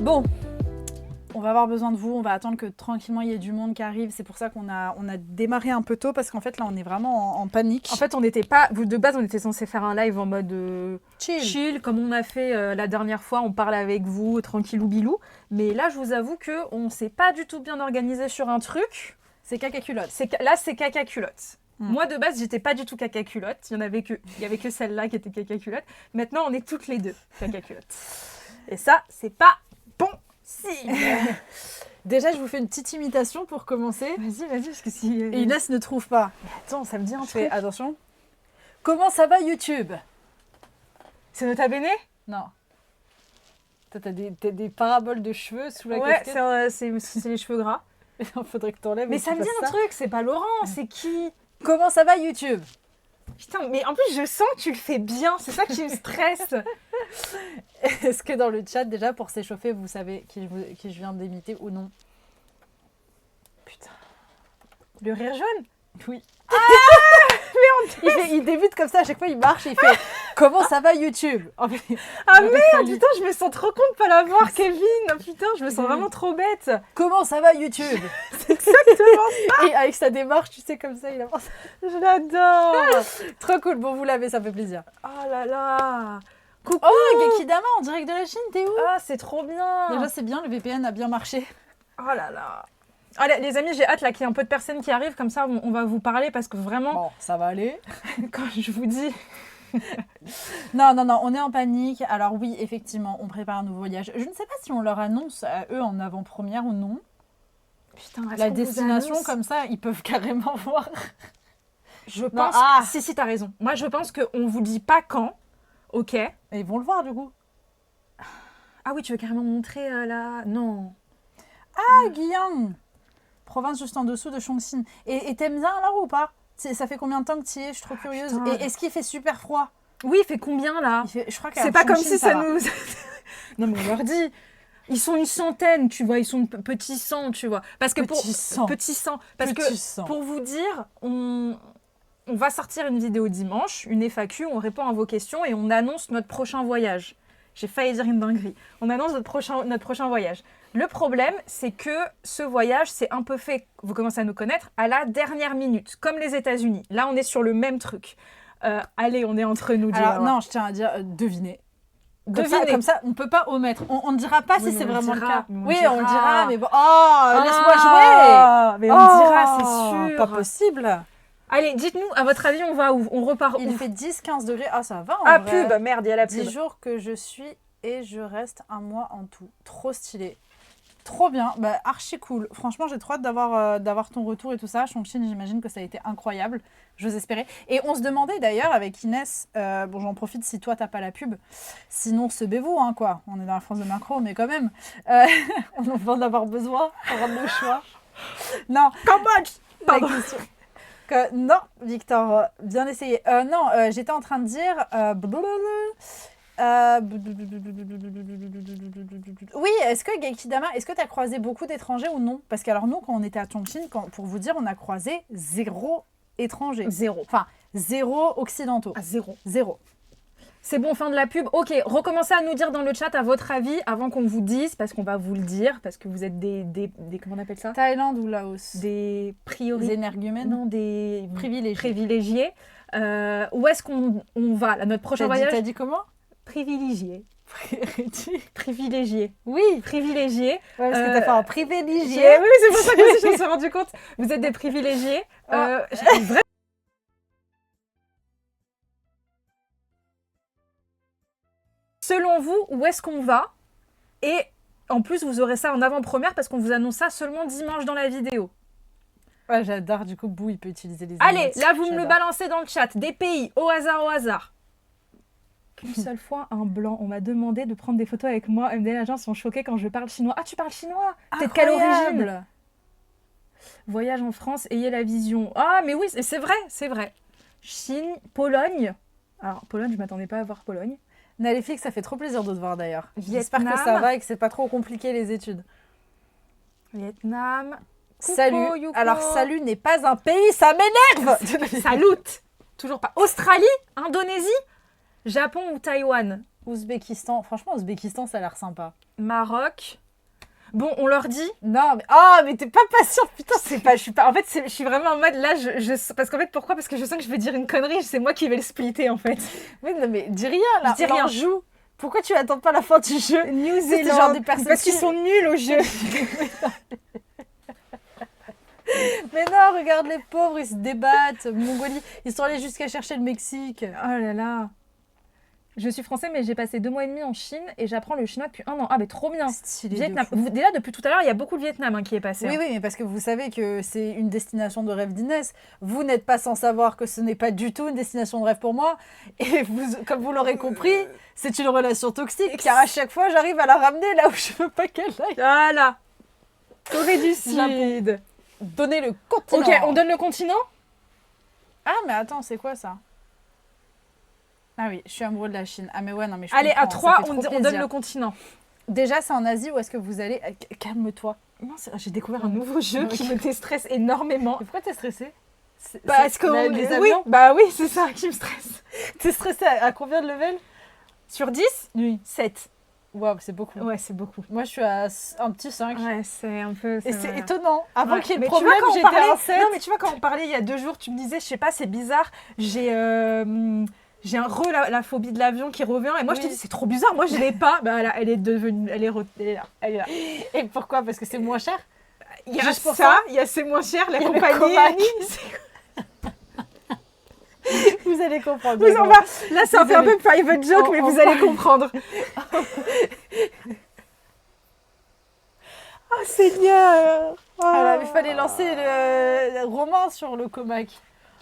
Bon, on va avoir besoin de vous, on va attendre que tranquillement il y ait du monde qui arrive. C'est pour ça qu'on a démarré un peu tôt parce qu'en fait là on est vraiment en panique. En fait, on n'était pas. De base, on était censé faire un live en mode chill, comme on a fait la dernière fois. On parle avec vous, tranquillou bilou. Mais là, je vous avoue qu'on ne s'est pas du tout bien organisé sur un truc. C'est caca culotte. Là, c'est caca culotte. Moi, de base, j'étais pas du tout caca culotte. Il y avait que celle-là qui était caca culotte. Maintenant, on est toutes les deux caca culotte. Et ça, c'est pas bon signe. Déjà, je vous fais une petite imitation pour commencer. Vas-y, parce que si... Et Inès ne trouve pas. Mais attends, ça me dit un Je fais, truc. attention. Comment ça va YouTube? C'est Nota Bene? Non. T'as des paraboles de cheveux sous la Ouais, casquette. c'est les cheveux gras. Il faudrait que t'enlèves. Mais ça me dit un truc, c'est pas Laurent, c'est qui? Comment ça va YouTube? Putain, mais en plus, je sens que tu le fais bien, c'est ça qui me stresse. Est-ce que dans le chat, déjà, pour s'échauffer, vous savez qui je viens d'imiter ou non? Putain. Le rire jaune? Oui. Il débute comme ça, à chaque fois il marche et il fait comment ça va YouTube? Ah merde, putain, je me sens trop con de pas l'avoir, Kevin. Putain, je me sens vraiment trop bête. Comment ça va YouTube? C'est exactement ça. Et avec sa démarche, tu sais, comme ça, il avance. Je l'adore. Trop cool, bon, vous l'avez, ça fait plaisir. Oh là là. Coucou. Oh, Gekidama en direct de la Chine, t'es où? Ah, c'est trop bien. Déjà, c'est bien, le VPN a bien marché. Oh là là. Allez, les amis, j'ai hâte là qu'il y ait un peu de personnes qui arrivent, comme ça on va vous parler parce que vraiment, Bon, ça va aller. quand je vous dis... Non, on est en panique. Alors oui, effectivement, on prépare un nouveau voyage. Je ne sais pas si on leur annonce à eux en avant-première ou non. Putain, La destination, comme ça, ils peuvent carrément voir. Je pense... Si, t'as raison. Moi, je pense qu'on vous dit pas quand, ok. Et ils vont le voir, du coup. Ah oui, tu veux carrément montrer là... Non. Ah, Guiyang, province juste en dessous de Chongqing. Et t'aimes bien là ou pas? Ça fait combien de temps que tu y es? Je suis trop curieuse. Putain. Et est-ce qu'il fait super froid? Oui, il fait combien là? Je crois c'est pas comme si ça nous... Non mais on leur dit, ils sont une centaine, tu vois, ils sont petits 100, tu vois. Parce que Petit sang. Parce que pour vous dire, on va sortir une vidéo dimanche, une FAQ, on répond à vos questions et on annonce notre prochain voyage. J'ai failli dire une dinguerie. On annonce notre prochain voyage. Le problème, c'est que ce voyage, c'est un peu fait, vous commencez à nous connaître, à la dernière minute, comme les États-Unis. Là, on est sur le même truc. Allez, on est entre nous. Alors, non, je tiens à dire, devinez. Comme ça, on ne peut pas omettre. On ne dira pas si c'est vraiment le cas. Oui, on le dira, mais bon. Oh, laisse-moi jouer. Mais on dira, c'est sûr. Pas possible. Allez, dites-nous, à votre avis, on va où? On repart où? Il fait 10-15 degrés. Ah, ça va en vrai. pub, merde, il y a la pub. 10 jours que je suis et je reste un mois en tout. Trop stylé. Trop bien, bah, archi cool. Franchement, j'ai trop hâte d'avoir ton retour et tout ça. Chongqing, j'imagine que ça a été incroyable. J'ose espérer. Et on se demandait d'ailleurs avec Inès, bon, j'en profite si toi, t'as pas la pub. Sinon, sebez-vous, hein, quoi. On est dans la France de Macron, mais quand même. On va en avoir besoin pour rendre le choix. Non. Cambodge. Pardon. Non, Victor, bien essayé. Non, j'étais en train de dire... Oui, est-ce que Gekidama, est-ce que tu as croisé beaucoup d'étrangers ou non? Parce que alors nous, quand on était à Chongqing, pour vous dire, on a croisé 0 étrangers. 0. Enfin, 0 occidentaux. 0. C'est bon, fin de la pub. Ok, recommencez à nous dire dans le chat, à votre avis, avant qu'on vous dise, parce qu'on va vous le dire, parce que vous êtes des comment on appelle ça? Thaïlande ou Laos? Des Des énergumènes? Non, des privilégiés. Où est-ce qu'on va là, notre prochain voyage? T'as dit comment? Privilégié. Privilégié. Oui, privilégié. Ouais, parce que t'as fait un privilégié. Oui, c'est pour ça que je me suis rendu compte. Vous êtes des privilégiés. Selon vous, où est-ce qu'on va? Et en plus, vous aurez ça en avant-première parce qu'on vous annonce ça seulement dimanche dans la vidéo. Ouais, j'adore. Du coup, Bou, il peut utiliser les Allez, émotes. là, vous me le balancez dans le chat. Des pays, au hasard. Qu'une seule fois, un blanc, on m'a demandé de prendre des photos avec moi. Les gens sont choqués quand je parle chinois. Ah, tu parles chinois? T'es de quelle origine? Voyage en France, ayez la vision. Ah, mais oui, c'est vrai. Chine, Pologne. Alors, Pologne, je m'attendais pas à voir Pologne. Naléfix, ça fait trop plaisir de te voir d'ailleurs. J'espère que ça va et que c'est pas trop compliqué les études. Vietnam. Coucou, salut. Yuko. Alors, salut n'est pas un pays, ça m'énerve. Salut. Toujours pas. Australie, Indonésie, Japon ou Taïwan? Ouzbékistan. Franchement, Ouzbékistan, ça a l'air sympa. Maroc. Bon, on leur dit. Non, mais... Ah, mais t'es pas patient, putain. C'est pas, je suis pas. En fait, je suis vraiment en mode là. Parce qu'en fait, pourquoi? Parce que je sens que je vais dire une connerie. C'est moi qui vais le splitter en fait. Oui, non, mais dis rien là. Je dis rien. On joue. Pourquoi tu attends pas la fin du jeu? New C'est Zealand. genre des personnes Parce qu'ils sont nuls au jeu. Mais non, regarde les pauvres, ils se débattent. Mongolie, ils sont allés jusqu'à chercher le Mexique. Oh là là. Je suis français, mais j'ai passé 2 mois et demi en Chine et j'apprends le chinois depuis 1 an. Ah, mais trop bien. Stylé. Vietnam. Déjà, depuis tout à l'heure, il y a beaucoup de Vietnam qui est passé. Oui, oui, mais parce que vous savez que c'est une destination de rêve d'Inès. Vous n'êtes pas sans savoir que ce n'est pas du tout une destination de rêve pour moi. Et vous, comme vous l'aurez compris, c'est une relation toxique. Car à chaque fois, j'arrive à la ramener là où je veux pas qu'elle aille. Voilà. Corée du Sud. Donner le continent. Ok, on donne le continent. Ah, mais attends, c'est quoi ça? Ah oui, je suis amoureux de la Chine. Ah mais ouais, non mais je Allez, à comprends, ça 3, fait on trop donne plaisir. le continent. Déjà, c'est en Asie ou est-ce que vous allez... Calme-toi. Non, j'ai découvert un nouveau jeu qui me déstresse énormément. Et pourquoi t'es stressée? Parce que les oui, avions. bah oui, c'est ça qui me stresse. T'es stressée à combien de level? Sur 10, Oui. 7. Waouh, c'est beaucoup. Ouais, c'est beaucoup. Moi, je suis à un petit 5. Ouais, c'est un peu... Et c'est étonnant. Avant qu'il y ait le Mais tu problème, vois, quand on j'étais parlait... à un 7. Non, mais tu vois, quand on parlait il y a 2 jours, tu me disais, je sais pas, c'est bizarre, j'ai la phobie de l'avion qui revient. Et moi, je te dis, c'est trop bizarre. Moi, je l'ai pas. Bah, elle est devenue... Elle est là. Elle est là. Et pourquoi? Parce que c'est moins cher? Il y a Juste pour ça, il y a c'est moins cher, la Il y a le compagnie. Comac. Vous allez comprendre. Vous en va. Là, c'est un peu un peu private joke, mais vous allez comprendre. Oh Seigneur! Voilà, il fallait lancer le Romain sur le Comac.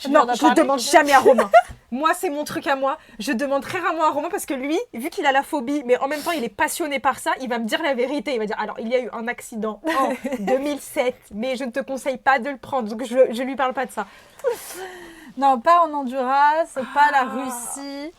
Non, je ne demande jamais à Romain. Moi, c'est mon truc à moi. Je demande très rarement à Romain parce que lui, vu qu'il a la phobie, mais en même temps, il est passionné par ça, il va me dire la vérité. Il va dire, alors, il y a eu un accident en 2007, mais je ne te conseille pas de le prendre. Donc, je ne lui parle pas de ça. Non, pas en Honduras, pas la Russie.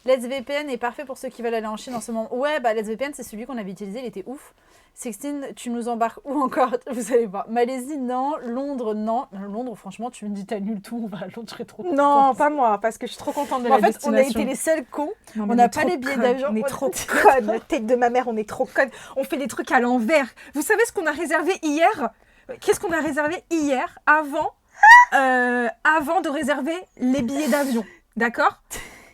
Let's VPN est parfait pour ceux qui veulent aller en Chine en ce moment. Ouais, bah Let's VPN, c'est celui qu'on avait utilisé, il était ouf. Sixtine, tu nous embarques où encore? Vous allez voir. Malaisie, non. Londres, non. Londres, franchement, tu me dis t'annules tout, on va à Londres, je serais trop contente. Non, pas moi, parce que je suis trop contente de En la fait, on a destination. été les seuls cons. Non, On n'a pas les billets d'avion. On est trop connes. La tête de ma mère, on est trop connes. On fait des trucs à l'envers. Vous savez ce qu'on a réservé hier? Qu'est-ce qu'on a réservé hier avant de réserver les billets d'avion? D'accord?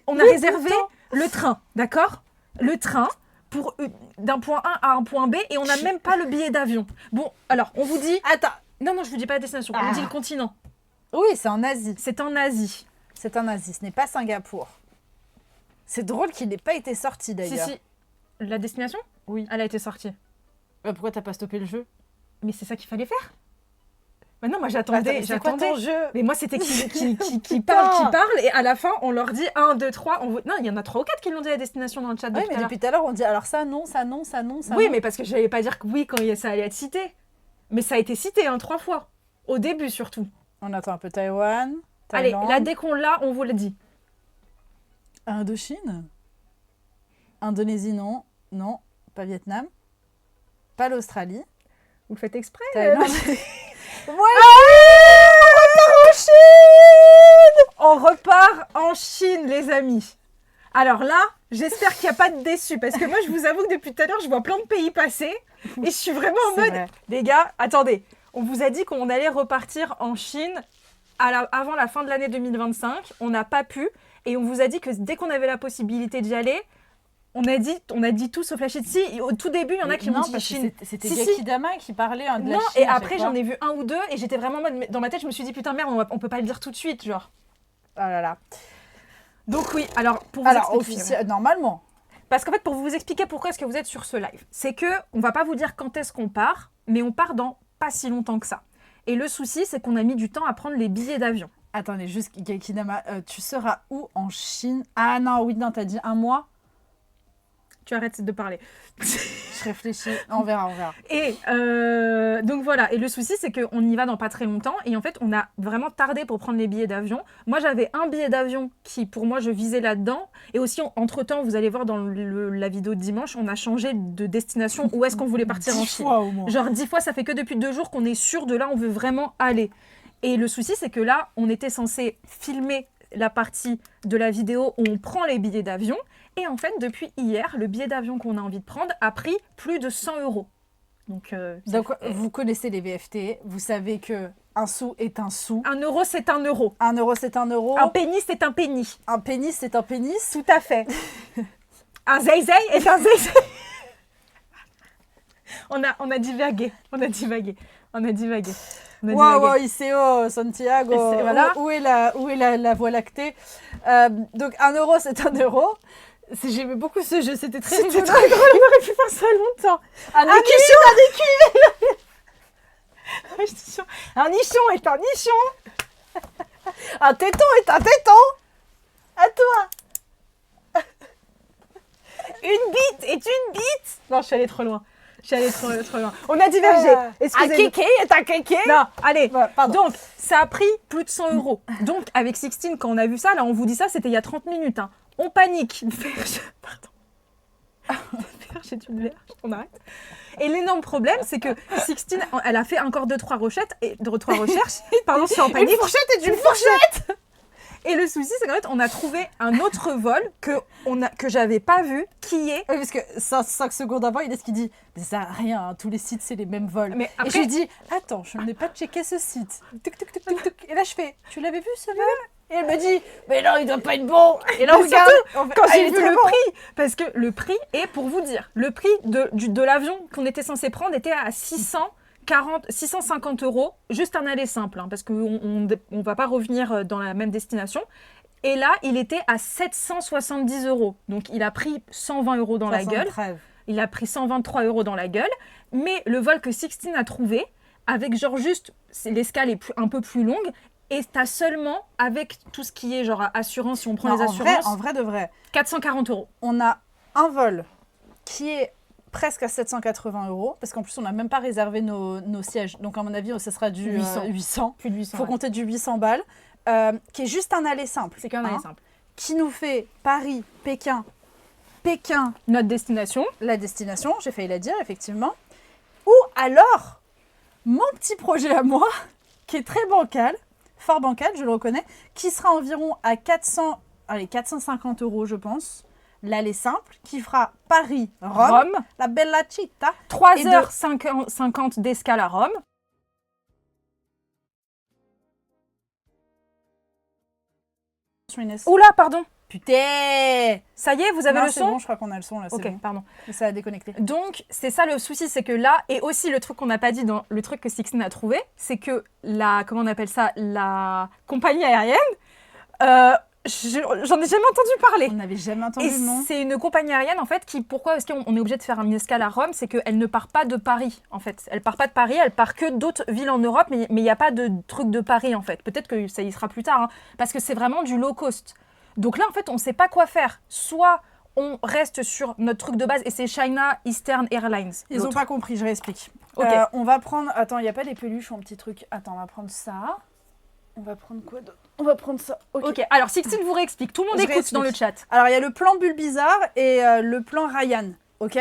On a réservé le train, d'accord? Le train pour d'un point A à un point B et on n'a même pas le billet d'avion. Bon, alors, on vous dit... Attends. Non, je vous dis pas la destination. On vous dit le continent. Oui, c'est en Asie. C'est en Asie. C'est en Asie, ce n'est pas Singapour. C'est drôle qu'il n'ait pas été sorti d'ailleurs. Si. La destination? Oui. Elle a été sortie. Pourquoi t'as pas stoppé le jeu? Mais c'est ça qu'il fallait faire. Bah non, moi Attends, c'est quoi ton jeu? Mais moi, c'était qui parle, et à la fin, on leur dit 1, 2, 3. Non, il y en a 3 ou 4 qui l'ont dit la destination dans le chat. Oui, mais depuis tout à l'heure, on dit alors ça, non, ça, non, ça, non, ça. Oui, non. mais parce que je n'allais pas dire que oui quand ça allait être cité. Mais ça a été cité 3 fois. Au début, surtout. On attend un peu Taïwan. Allez, Thaïlande. là, dès qu'on l'a, on vous le dit. Indochine? Indonésie, non. Non, pas Vietnam. Pas l'Australie. Vous le faites exprès Thaïlande. On repart en Chine, les amis. Alors là, j'espère qu'il n'y a pas de déçus. Parce que moi, je vous avoue que depuis tout à l'heure, je vois plein de pays passer. Et je suis vraiment en C'est mode... vrai. Les gars, attendez. On vous a dit qu'on allait repartir en Chine avant la fin de l'année 2025. On n'a pas pu. Et on vous a dit que dès qu'on avait la possibilité d'y aller, on a dit tout sauf la Chine. Si, au tout début, il y en a qui m'ont dit Chine. C'était Si, Jackie Dama qui parlait de la Non, Chine. et après, j'en ai vu 1 ou 2. Et j'étais vraiment en mode... Dans ma tête, je me suis dit, putain, merde, on peut pas le dire tout de suite, genre. Oh là là. Donc oui, alors pour vous expliquer, normalement. parce qu'en fait pour vous expliquer pourquoi est-ce que vous êtes sur ce live, c'est que on va pas vous dire quand est-ce qu'on part, mais on part dans pas si longtemps que ça. Et le souci c'est qu'on a mis du temps à prendre les billets d'avion. Attendez, juste, Jackie Dama, tu seras où en Chine? Ah non, oui, non, t'as dit 1 mois? Tu arrêtes de parler. Je réfléchis. On verra. Et donc voilà, et le souci c'est qu'on y va dans pas très longtemps et en fait on a vraiment tardé pour prendre les billets d'avion. Moi j'avais un billet d'avion qui pour moi je visais là-dedans et aussi entre temps vous allez voir dans la vidéo de dimanche on a changé de destination où est-ce qu'on voulait partir en Chine. 10 fois au moins. Genre 10 fois, ça fait que depuis 2 jours qu'on est sûr de là on veut vraiment aller. Et le souci c'est que là on était censé filmer la partie de la vidéo où on prend les billets d'avion Et en fait, depuis hier, le billet d'avion qu'on a envie de prendre a pris plus de 100 euros. Donc, vous connaissez les VFT, vous savez que un sou est un sou. 1 euro, c'est 1 euro. 1 euro, c'est 1 euro. Un pénis, c'est un pénis. Un pénis, c'est un pénis. Tout à fait. Un zay-zay est un zay-zay. On a divagué. Wow, ICO, Santiago. Voilà. Où est la voie lactée? Donc 1 euro, c'est 1 euro. J'aimais beaucoup ce jeu, c'était très rigolo. On aurait pu faire ça longtemps. Un nichon. Un nichon est un nichon. Un téton est un téton. À toi. Une bite est une bite. Non, je suis allée trop loin. On a divergé. Un kéké est un kéké. Non, allez. Pardon. Donc, ça a pris plus de 100 euros. Donc, avec Sixtine, quand on a vu ça, là, on vous dit ça, c'était il y a 30 minutes. Hein. On panique. Pardon. J'ai une verge. On arrête. Et l'énorme problème, c'est que Sixtine, elle a fait encore 2-3 recherches. Pardon, je suis en panique. Une fourchette est une fourchette. Et le souci, c'est qu'en fait, on a trouvé un autre vol que j'avais pas vu, qui est... Oui, parce que 5 secondes avant, il est ce qu'il dit. Mais ça n'a rien, hein, tous les sites, c'est les mêmes vols. Mais après... Et je lui dis, attends, je n'ai pas checké ce site. Tuc, tuc, tuc, tuc, tuc. Et là, je fais, tu l'avais vu ce vol? Et elle me dit, mais non, il doit pas être bon. Et là, on regarde. Quand j'ai vu le prix, parce que le prix est, pour vous dire, le prix de l'avion qu'on était censé prendre était à 650 euros, juste un aller simple, hein, parce qu'on ne va pas revenir dans la même destination. Et là, il était à 770 euros. Donc, il a pris 120 euros dans la gueule. Il a pris 123 euros dans la gueule. Mais le vol que Sixtine a trouvé, avec genre juste, l'escale est un peu plus longue, et t'as seulement, avec tout ce qui est genre assurance, si on prend les assurances, en vrai de vrai, 440 euros. On a un vol qui est presque à 780 euros, parce qu'en plus, on n'a même pas réservé nos sièges. Donc, à mon avis, ça sera du 800. Plus de 800. Il faut compter du 800 balles, qui est juste un aller simple. C'est qu'un aller simple. Qui nous fait Paris, Pékin, notre destination. La destination, j'ai failli la dire, effectivement. Ou alors, mon petit projet à moi, qui est très bancal, fort bancal, je le reconnais, qui sera environ à 450 euros, je pense. L'aller simple, qui fera Paris-Rome, la Bella Città. 3h50 d'escale à Rome. Oula, pardon. Putain! Ça y est, vous avez le son? Bon, je crois qu'on a le son là. Ok, bon. pardon. Ça a déconnecté. Donc, c'est ça le souci, c'est que là, et aussi le truc qu'on n'a pas dit dans le truc que Sixtine a trouvé, c'est que comment on appelle ça, la compagnie aérienne, j'en ai jamais entendu parler. On n'avait jamais entendu le nom. C'est une compagnie aérienne, en fait, pourquoi est-ce qu'on est obligé de faire une escale à Rome? C'est qu'elle ne part pas de Paris, en fait. Elle part pas de Paris, elle part que d'autres villes en Europe, mais il n'y a pas de truc de Paris, en fait. Peut-être que ça y sera plus tard, hein, parce que c'est vraiment du low cost. Donc là, en fait, on ne sait pas quoi faire. Soit on reste sur notre truc de base, et c'est China Eastern Airlines. Ils n'ont pas compris, je réexplique. Okay. On va prendre... Attends, il n'y a pas les peluches ou un petit truc. Attends, on va prendre ça. On va prendre quoi d'autre? On va prendre ça. Ok, alors Sixtine vous réexplique. Tout le monde écoute dans le chat. Alors, il y a le plan Bulle Bizarre et le plan Ryan. Ok?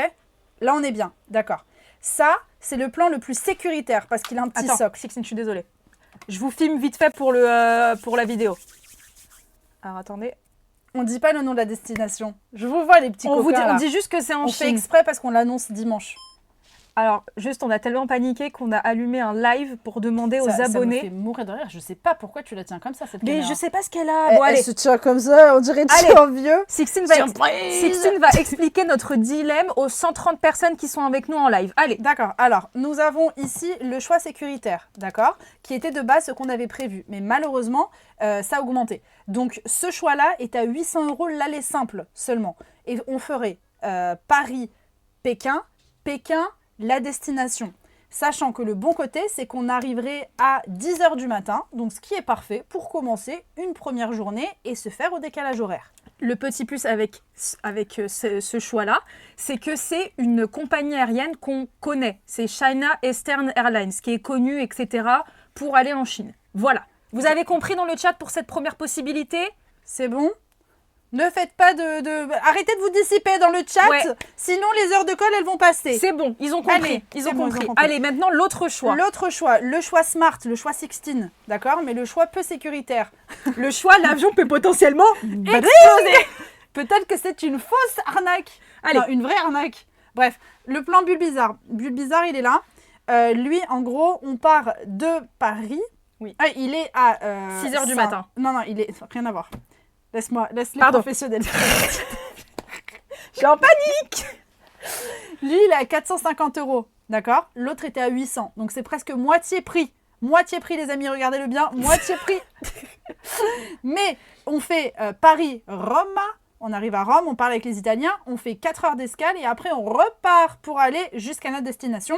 Là, on est bien. D'accord. Ça, c'est le plan le plus sécuritaire parce qu'il a un petit socle. Sixtine, je suis désolée. Je vous filme vite fait pour la vidéo. Alors, attendez. On dit pas le nom de la destination. Je vous vois, les petits coquins, on dit juste que c'est en Chine. On fait exprès parce qu'on l'annonce dimanche. Alors, juste, on a tellement paniqué qu'on a allumé un live pour demander aux abonnés. Ça me fait mourir de rire. Je sais pas pourquoi tu la tiens comme ça, cette caméra. Mais je sais pas ce qu'elle a. Bon, elle se tient comme ça, on dirait un vieux. Sixtine va expliquer notre dilemme aux 130 personnes qui sont avec nous en live. Allez. D'accord. Alors, nous avons ici le choix sécuritaire, d'accord, qui était de base ce qu'on avait prévu. Mais malheureusement, ça a augmenté. Donc, ce choix-là est à 800 euros l'aller simple seulement. Et on ferait Paris-Pékin, Pékin la destination. Sachant que le bon côté, c'est qu'on arriverait à 10h du matin, donc ce qui est parfait pour commencer une première journée et se faire au décalage horaire. Le petit plus avec ce choix-là, c'est que c'est une compagnie aérienne qu'on connaît. C'est China Eastern Airlines, qui est connue, etc., pour aller en Chine. Voilà. Vous avez compris dans le chat pour cette première possibilité? C'est bon? Ne faites pas Arrêtez de vous dissiper dans le chat, sinon les heures de colle, elles vont passer. C'est bon, ils ont compris. Allez, ils ont compris. Allez, maintenant, l'autre choix. L'autre choix, le choix smart, le choix Sixtine, d'accord? Mais le choix peu sécuritaire. Le choix, l'avion peut potentiellement exploser. Peut-être que c'est une fausse arnaque. Allez. Non, une vraie arnaque. Bref, le plan Bulle Bizarre. Bulle Bizarre, il est là. Lui, en gros, on part de Paris. Oui. Ah, il est à 6h du matin. Non, il est... Rien à voir. Laisse les Pardon. professionnels. Je suis en panique. Lui, il est à 450 €. D'accord? L'autre était à 800. Donc, c'est presque moitié prix. Moitié prix, les amis, regardez-le bien. Moitié prix. Mais on fait Paris-Rome. On arrive à Rome, on parle avec les Italiens. On fait 4 heures d'escale et après, on repart pour aller jusqu'à notre destination.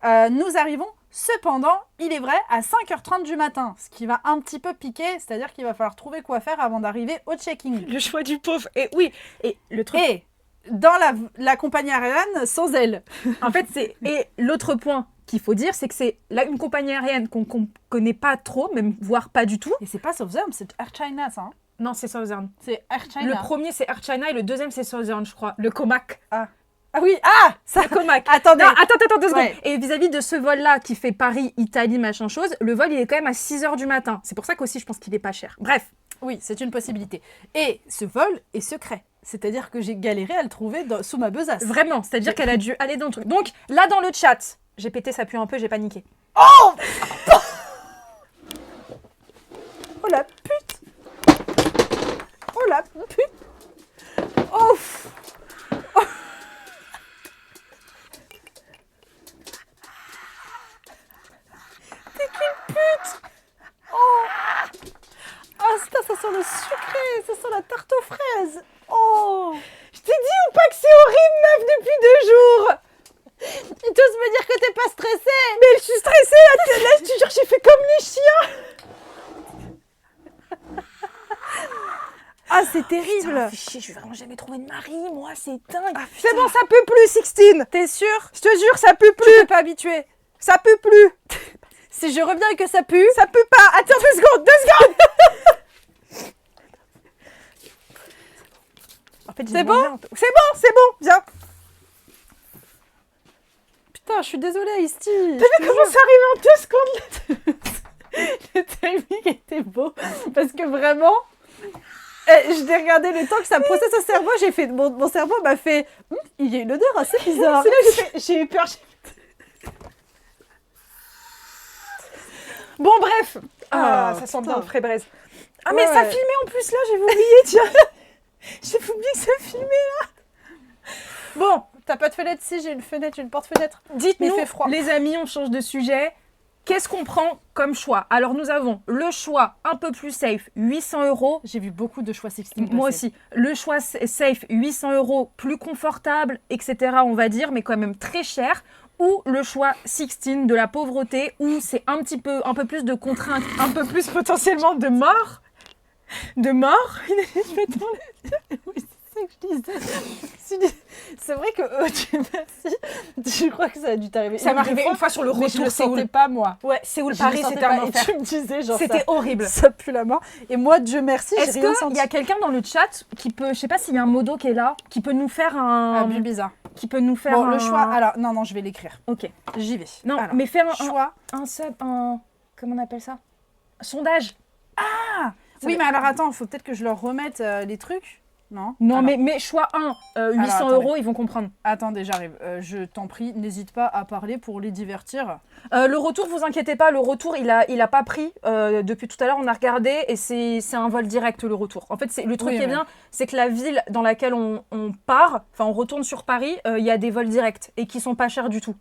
Nous arrivons, cependant, il est vrai, à 5h30 du matin. Ce qui va un petit peu piquer. C'est-à-dire qu'il va falloir trouver quoi faire avant d'arriver au check-in. Le choix du pauvre. Et oui, et le truc... Et dans la compagnie aérienne, sans elle. En fait, c'est... Et l'autre point qu'il faut dire, c'est que c'est là une compagnie aérienne qu'on connaît pas trop, même voire pas du tout. Et c'est pas Southern, c'est Air China, ça. Hein. Non, c'est Southern. C'est Air China. Le premier, c'est Air China et le deuxième, c'est Southern, je crois. Le Comac. Ah oui, ah ça. Le Comac. Attendez. Non, attends 2 secondes. Ouais. Et vis-à-vis de ce vol-là qui fait Paris-Italie, machin chose, le vol, il est quand même à 6h du matin. C'est pour ça qu'aussi, je pense qu'il est pas cher. Bref. Oui, c'est une possibilité. Et ce vol est secret. C'est-à-dire que j'ai galéré à le trouver sous ma besace. Vraiment, c'est-à-dire qu'elle a dû aller dans le truc. Donc, là, dans le chat, j'ai pété, ça pue un peu, j'ai paniqué. Oh Oh la pute Oh la pute Oh T'es qu'une pute Oh Ah, ça sent le sucré, ça sent la tarte aux fraises. Oh Je t'ai dit ou pas que c'est horrible, meuf, depuis 2 jours. Et t'oses me dire que t'es pas stressée. Mais je suis stressée, là, je te jure, j'ai fait comme les chiens. Ah, c'est terrible. Putain, fais chier, je vais vraiment jamais trouver de mari, moi, c'est dingue. Ah, C'est bon, ça peut plus, Sixtine. T'es sûre? Je te jure, ça peut Tu plus. t'es pas habituée. Ça peut plus. Si je reviens et que ça pue... Ça peut pas. Attends 2 secondes, 2 secondes. En fait, C'est bon? C'est bon, viens. Putain, je suis désolée, Isti. T'as vu comment ça arrive en 2 secondes? Le timing était beau. Parce que vraiment... je t'ai regardé le temps que ça processe au cerveau. J'ai fait... Mon cerveau m'a fait... il y a une odeur assez bizarre. C'est là que j'ai eu peur. Bon, bref. Ah, ça sent bien le frais braise. Ah, mais Ouais. ça filmait en plus là, j'avais oublié, tiens. J'avais oublié que ça filmait là. Bon, T'as pas de fenêtre? Si, j'ai une fenêtre, une porte-fenêtre. dites-nous, Mais il fait froid. les amis, on change de sujet. Qu'est-ce qu'on prend comme choix? Alors, nous avons le choix un peu plus safe, 800 €. J'ai vu beaucoup de choix 16. Moi aussi. Le choix safe, 800 €, plus confortable, etc., on va dire, mais quand même très cher. Ou le choix 16 de la pauvreté, où c'est un peu plus de contraintes, un peu plus potentiellement de mort. De mort. Oui, c'est ça que je disais. C'est vrai que Dieu merci. Je crois que ça a dû t'arriver. Ça m'est arrivé une fois sur le mais je retour le sentais Séoul. pas, moi. Ouais, Séoul, Je le Paris, sentais c'était un pas. Et enfer. tu me disais, genre, C'était horrible. ça pue la mort. Et moi, Dieu merci, j'ai Est-ce rien qu'il senti. y a quelqu'un dans le chat qui peut, je sais pas s'il y a un modo qui est là, qui peut nous faire Ah, un... bien bizarre. qui peut nous faire Bon, un... le choix... Alors, non, je vais l'écrire. Ok. J'y vais. Non, Alors, mais faire choix... un... Comment on appelle ça? Un sondage. Oui, mais alors attends, il faut peut-être que je leur remette les trucs. Non Non, Alors, mais choix 1, 800 attendez. €, ils vont comprendre. Attendez, j'arrive. Je t'en prie, n'hésite pas à parler pour les divertir. Le retour, vous inquiétez pas, le retour, il a pas pris. Depuis tout à l'heure, on a regardé et c'est un vol direct, le retour. En fait, le truc Oui, qui est mais- bien, c'est que la ville dans laquelle on part, enfin, on retourne sur Paris, il y a des vols directs et qui sont pas chers du tout.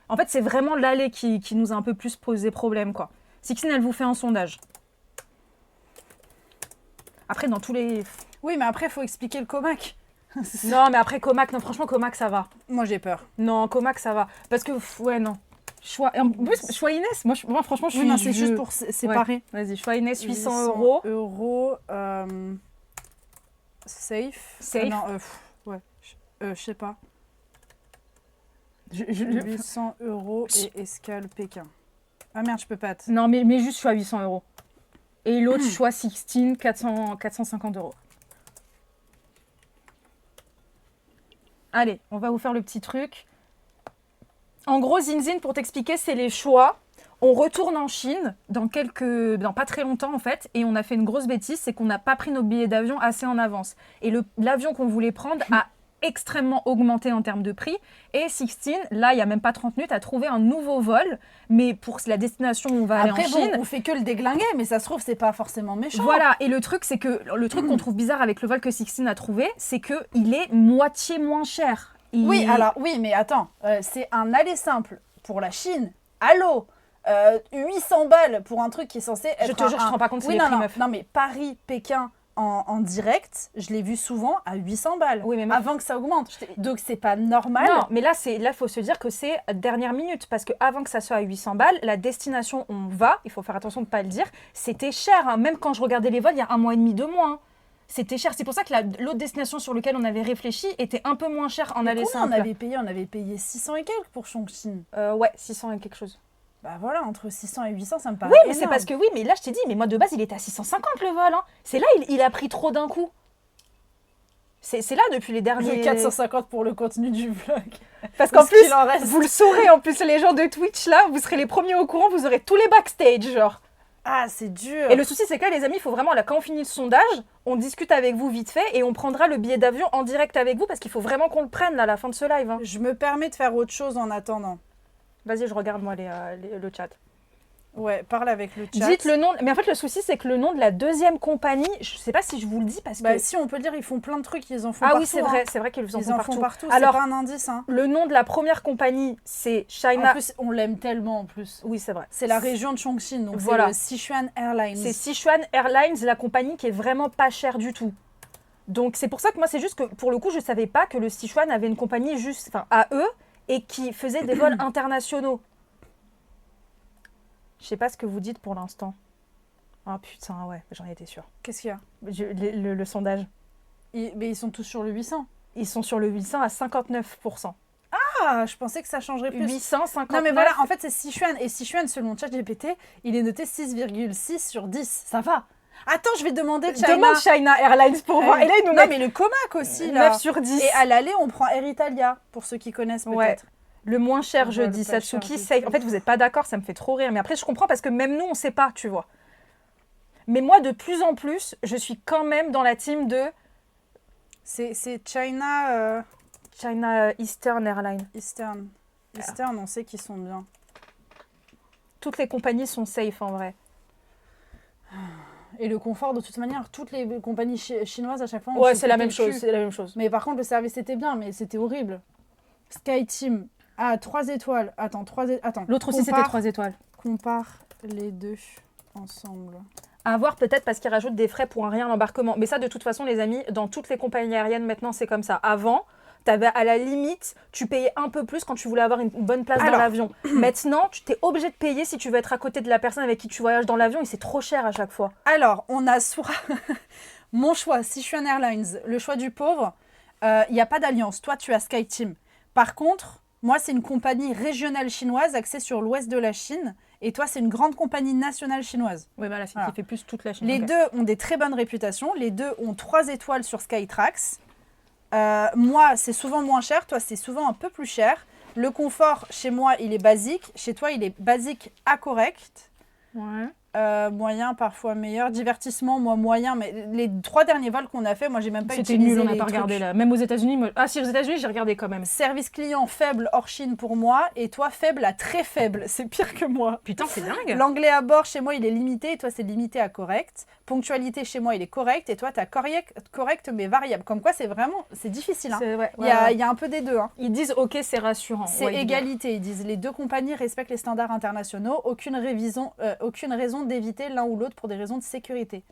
En fait, c'est vraiment l'aller qui nous a un peu plus posé problème, quoi. Sixtine, elle vous fait un sondage. Après, dans tous les... Oui, mais après, il faut expliquer le comac. Non, mais après, Comac, non, franchement, Comac, ça va. Moi, j'ai peur. Non, Comac, ça va. Parce que, ouais, non. Choix... En plus, choix Inès, moi franchement, je suis... Oui, non, c'est juste pour séparer. Vas-y, choix Inès, 800 €. Euros, safe. Safe. Non, ouais. Je sais pas. 800 € et escale Pékin. Ah merde, je peux pas. Non, mais juste choix 800 €. Et l'autre, choix 16, 450 €. Allez, on va vous faire le petit truc. En gros, Zinzin, pour t'expliquer, c'est les choix On retourne en Chine dans pas très longtemps en fait, et on a fait une grosse bêtise, c'est qu'on n'a pas pris nos billets d'avion assez en avance. Et l'avion qu'on voulait prendre a extrêmement augmenté en termes de prix. Et Sixtine, là, il n'y a même pas 30 minutes, a trouvé un nouveau vol, mais pour la destination où on va aller en Chine. On fait que le déglinguer, mais ça se trouve, c'est pas forcément méchant. Voilà, et le truc, c'est que le truc qu'on trouve bizarre avec le vol que Sixtine a trouvé, c'est qu'il est moitié moins cher. Oui, mais attends, c'est un aller simple pour la Chine. Allô 800 balles pour un truc qui est censé être. Je te jure, je te rends pas compte, c'est les prix, meuf. Non, mais Paris, Pékin en direct, je l'ai vu souvent à 800 balles. Oui, mais avant que ça augmente. Donc c'est pas normal. Non, mais là, faut se dire que c'est dernière minute. Parce qu'avant que ça soit à 800 balles, la destination où on va, il faut faire attention de ne pas le dire, c'était cher. Hein. Même quand je regardais les vols, il y a 1 mois et demi, 2 mois. Hein. C'était cher. C'est pour ça que l'autre destination sur laquelle on avait réfléchi était un peu moins chère en aller simple. On avait payé 600 et quelques pour Chongqing. Ouais, 600 et quelque chose. Bah voilà, entre 600 et 800, ça me paraît. Oui, mais c'est parce que mais là je t'ai dit, mais moi de base il était à 650 le vol. Hein. C'est là il a pris trop d'un coup. C'est là depuis les derniers. Le 450 pour le contenu du vlog. Parce qu'en plus, vous le saurez, en plus les gens de Twitch là, vous serez les premiers au courant, vous aurez tous les backstage genre. Ah, c'est dur. Et le souci c'est que là les amis, il faut vraiment là quand on finit le sondage, on discute avec vous vite fait et on prendra le billet d'avion en direct avec vous parce qu'il faut vraiment qu'on le prenne là, à la fin de ce live. Hein. Je me permets de faire autre chose en attendant. Vas-y, je regarde moi le chat. Ouais, parle avec le chat. Dites le nom. Mais en fait, le souci, c'est que le nom de la deuxième compagnie, je sais pas si je vous le dis parce que. Si, on peut le dire, ils font plein de trucs, ils en font partout. Ah oui, c'est vrai, c'est vrai qu'ils en font partout. Alors, c'est pas un indice. Hein. Le nom de la première compagnie, c'est China. En plus, on l'aime tellement en plus. Oui, c'est vrai. C'est la région de Chongqing, donc voilà. C'est le Sichuan Airlines. C'est Sichuan Airlines, la compagnie qui est vraiment pas chère du tout. Donc, c'est pour ça que moi, c'est juste que pour le coup, je savais pas que le Sichuan avait une compagnie juste, à eux et qui faisait des vols internationaux. Je sais pas ce que vous dites pour l'instant. Ah putain, ouais, j'en étais sûre. Qu'est-ce qu'il y a le sondage. Mais ils sont tous sur le 800. Ils sont sur le 800 à 59%. Ah, je pensais que ça changerait plus. 859. Non mais voilà, en fait c'est Sichuan. Et Sichuan, selon ChatGPT, il est noté 6,6 sur 10. Ça va. Attends, je vais demander Demande China Airlines pour voir. Et là, ils nous mettent... Non mais le Comac aussi, là. 9 sur 10. Et à l'aller, on prend Air Italia, pour ceux qui connaissent peut-être. Ouais. Le moins cher, je dis. Satsuki, safe. En fait, vous n'êtes pas d'accord, ça me fait trop rire. Mais après, je comprends parce que même nous, on ne sait pas, tu vois. Mais moi, de plus en plus, je suis quand même dans la team de... C'est China... China Eastern Airlines. Eastern, on sait qu'ils sont bien. Toutes les compagnies sont safe, en vrai. Et le confort, de toute manière, toutes les compagnies chinoises, à chaque fois... Ouais, c'est la même chose, c'est la même chose. Mais par contre, le service était bien, mais c'était horrible. SkyTeam... Ah, 3 étoiles. Attends. L'autre aussi, c'était 3 étoiles. Compare les deux ensemble. À voir peut-être parce qu'ils rajoutent des frais pour un rien à l'embarquement. Mais ça, de toute façon, les amis, dans toutes les compagnies aériennes, maintenant, c'est comme ça. Avant, t'avais à la limite, tu payais un peu plus quand tu voulais avoir une bonne place dans l'avion. Maintenant, tu t'es obligé de payer si tu veux être à côté de la personne avec qui tu voyages dans l'avion et c'est trop cher à chaque fois. Alors, on a soit mon choix, Sichuan Airlines, le choix du pauvre. Il n'y a pas d'alliance. Toi, tu as SkyTeam. Par contre... Moi, c'est une compagnie régionale chinoise axée sur l'ouest de la Chine. Et toi, c'est une grande compagnie nationale chinoise. Oui, voilà, c'est qui fait plus toute la Chine. Les deux ont des très bonnes réputations. Les deux ont 3 étoiles sur Skytrax. Moi, c'est souvent moins cher. Toi, c'est souvent un peu plus cher. Le confort, chez moi, il est basique. Chez toi, il est basique à correct. Ouais. Moyen, parfois meilleur. Divertissement, moi, moyen. Mais les 3 derniers vols qu'on a fait, moi, j'ai même pas utilisé les nul, on n'a pas regardé là. Même aux États-Unis. Ah, si, aux États-Unis, j'ai regardé quand même. Service client faible hors Chine pour moi. Et toi, faible à très faible. C'est pire que moi. Putain, c'est dingue. L'anglais à bord, chez moi, il est limité. Et toi, c'est limité à correct. Ponctualité, chez moi, il est correct. Et toi, tu as correct, mais variable. Comme quoi, c'est difficile. Hein. Il y a un peu des deux. Hein. Ils disent, OK, c'est rassurant. C'est égalité. Ils disent, les deux compagnies respectent les standards internationaux. Aucune raison d'éviter l'un ou l'autre pour des raisons de sécurité.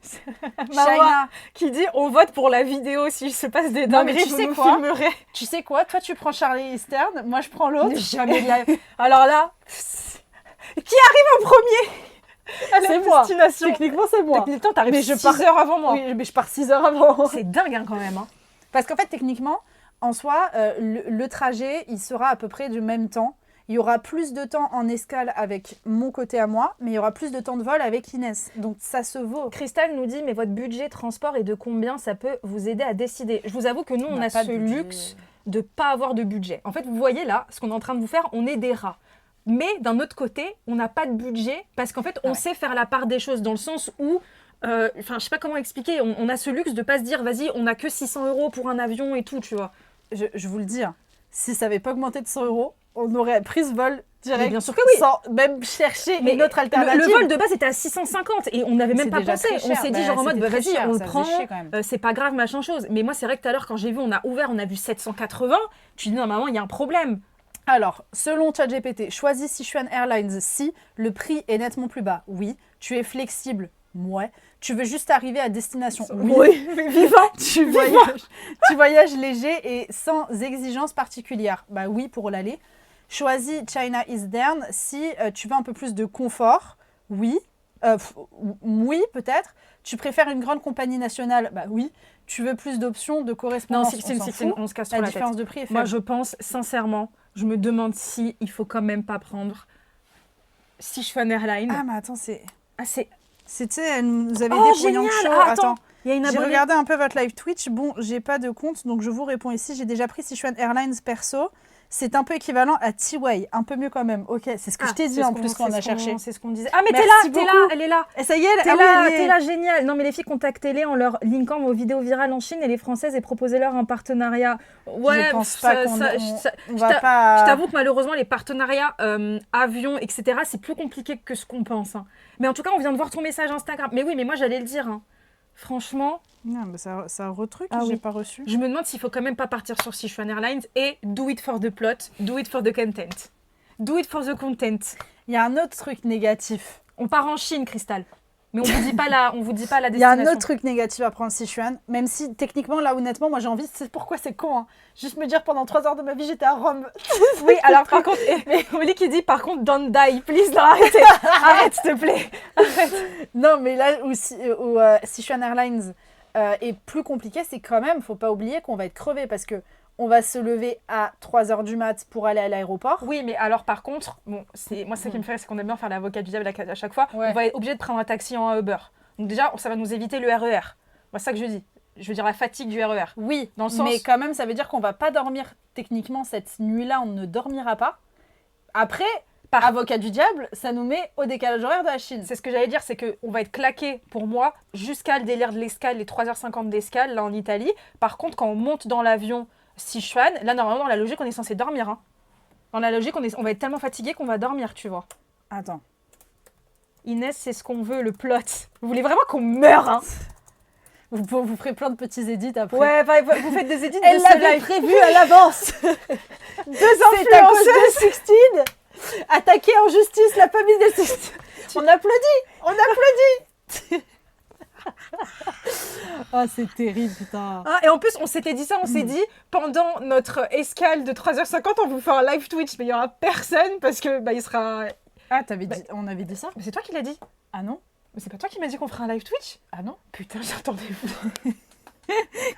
China qui dit on vote pour la vidéo s'il se passe des dingueries, tu sais quoi filmerez. Tu sais quoi, toi tu prends Charlie Eastern, moi je prends l'autre. Jamais de la... Alors là, qui arrive en premier? C'est moi. Techniquement c'est moi. Techniquement t'arrives 6 heures avant moi. Oui, mais je pars 6 heures avant. C'est dingue hein, quand même. Hein. Parce qu'en fait techniquement, en soi, le trajet il sera à peu près du même temps. Il y aura plus de temps en escale avec mon côté à moi, mais il y aura plus de temps de vol avec Inès. Donc ça se vaut. Christelle nous dit, mais votre budget transport est de combien? Ça peut vous aider à décider. Je vous avoue que nous, on a ce luxe de ne pas avoir de budget. En fait, vous voyez là, ce qu'on est en train de vous faire, on est des rats. Mais d'un autre côté, on n'a pas de budget parce qu'en fait, on sait faire la part des choses dans le sens où, je sais pas comment expliquer, on a ce luxe de pas se dire, vas-y, on a que 600 € pour un avion et tout, tu vois. Je vous le dis, hein, si ça n'avait pas augmenté de 100 €, on aurait pris ce vol direct. Mais bien sûr que oui. Sans même chercher une autre alternative. Le vol de base était à 650 et on n'avait même pas pensé. On s'est dit genre en mode, vas-y, on le prend, c'est pas grave, machin chose. Mais moi, c'est vrai que tout à l'heure, quand j'ai vu, on a ouvert, on a vu 780, tu dis, non, maman, il y a un problème. Alors, selon ChatGPT, choisis Sichuan Airlines si le prix est nettement plus bas. Oui. Tu es flexible. Ouais. Tu veux juste arriver à destination. Oui. Vivant. Tu voyages léger et sans exigence particulière. Bah oui, pour l'aller. Choisis China Eastern si tu veux un peu plus de confort. Oui. Oui, peut-être. Tu préfères une grande compagnie nationale. Bah oui. Tu veux plus d'options de correspondance. Non, on se casse trop la différence de prix est faible. Moi, je pense sincèrement, je me demande si il faut quand même pas prendre Sichuan Airlines. Ah, mais attends, c'est... Ah, c'est... C'était, vous avez Oh, des génial. show. Attends, il y a une j'ai abonnée. regardé un peu votre live Twitch. Bon, j'ai pas de compte, donc je vous réponds ici. J'ai déjà pris Sichuan Airlines perso. C'est un peu équivalent à T-Way, un peu mieux quand même. Ok, c'est ce que je t'ai dit en plus quand on a cherché. C'est ce qu'on disait. Ah, mais Merci t'es là, beaucoup. elle est là. Et ça y est, T'es là, génial. Non, mais les filles, contactez-les en leur linkant vos vidéos virales en Chine et les Françaises et proposez-leur un partenariat. Ouais, je pense pas qu'on je va pas... Je t'avoue que malheureusement, les partenariats avions, etc., c'est plus compliqué que ce qu'on pense. Hein. Mais en tout cas, on vient de voir ton message Instagram. Mais oui, mais moi, j'allais le dire. Hein. Franchement... Non, mais ça retruc, j'ai pas reçu. Je me demande s'il faut quand même pas partir sur Sichuan Airlines et do it for the plot, do it for the content. Do it for the content. Il y a un autre truc négatif. On part en Chine, Cristal. Mais on vous dit pas la destination. Il y a un autre truc négatif à prendre Sichuan, même si techniquement, là, honnêtement, moi j'ai envie, c'est pourquoi c'est con, hein. Juste me dire pendant 3 heures de ma vie, j'étais à Rome. Oui, alors par contre, mais Oli qui dit par contre, don't die, please, non, arrêtez. Arrête, s'il te plaît. Arrête. Non, mais là où Sichuan Airlines est plus compliqué, c'est quand même, faut pas oublier qu'on va être crevé parce que on va se lever à 3 heures du mat pour aller à l'aéroport. Oui, mais alors par contre, bon, moi ça qui me fait rire, c'est qu'on aime bien faire l'avocat du diable à chaque fois. Ouais. On va être obligé de prendre un taxi en Uber. Donc déjà, ça va nous éviter le RER. Moi, c'est ça que je dis. Je veux dire la fatigue du RER. Oui, dans le sens... mais quand même, ça veut dire qu'on va pas dormir techniquement cette nuit-là, on ne dormira pas. Après, par avocat du diable, ça nous met au décalage horaire de la Chine. C'est ce que j'allais dire, c'est qu'on va être claqué, pour moi, jusqu'à le délire de l'escale, les 3h50 d'escale, là en Italie. Par contre, quand on monte dans l'avion Sichuan, là, normalement, dans la logique, on est censé dormir. Hein. Dans la logique, on va être tellement fatigué qu'on va dormir, tu vois. Attends. Inès, c'est ce qu'on veut, le plot. Vous voulez vraiment qu'on meure, hein? Vous ferez plein de petits édits après. Ouais, vous faites des édits Elle l'avait prévu à l'avance. 2 influenceuses de Sixtine attaquer en justice la famille de Sixtine. On applaudit. Ah, c'est terrible, putain. Ah, et en plus, on s'était dit ça, on s'est dit, pendant notre escale de 3h50, on vous fait un live Twitch, mais il n'y aura personne parce que il sera... Ah, on avait dit ça? Mais c'est toi qui l'as dit. Ah non? Mais c'est pas toi qui m'as dit qu'on ferait un live Twitch? Ah non? Putain, j'attendais.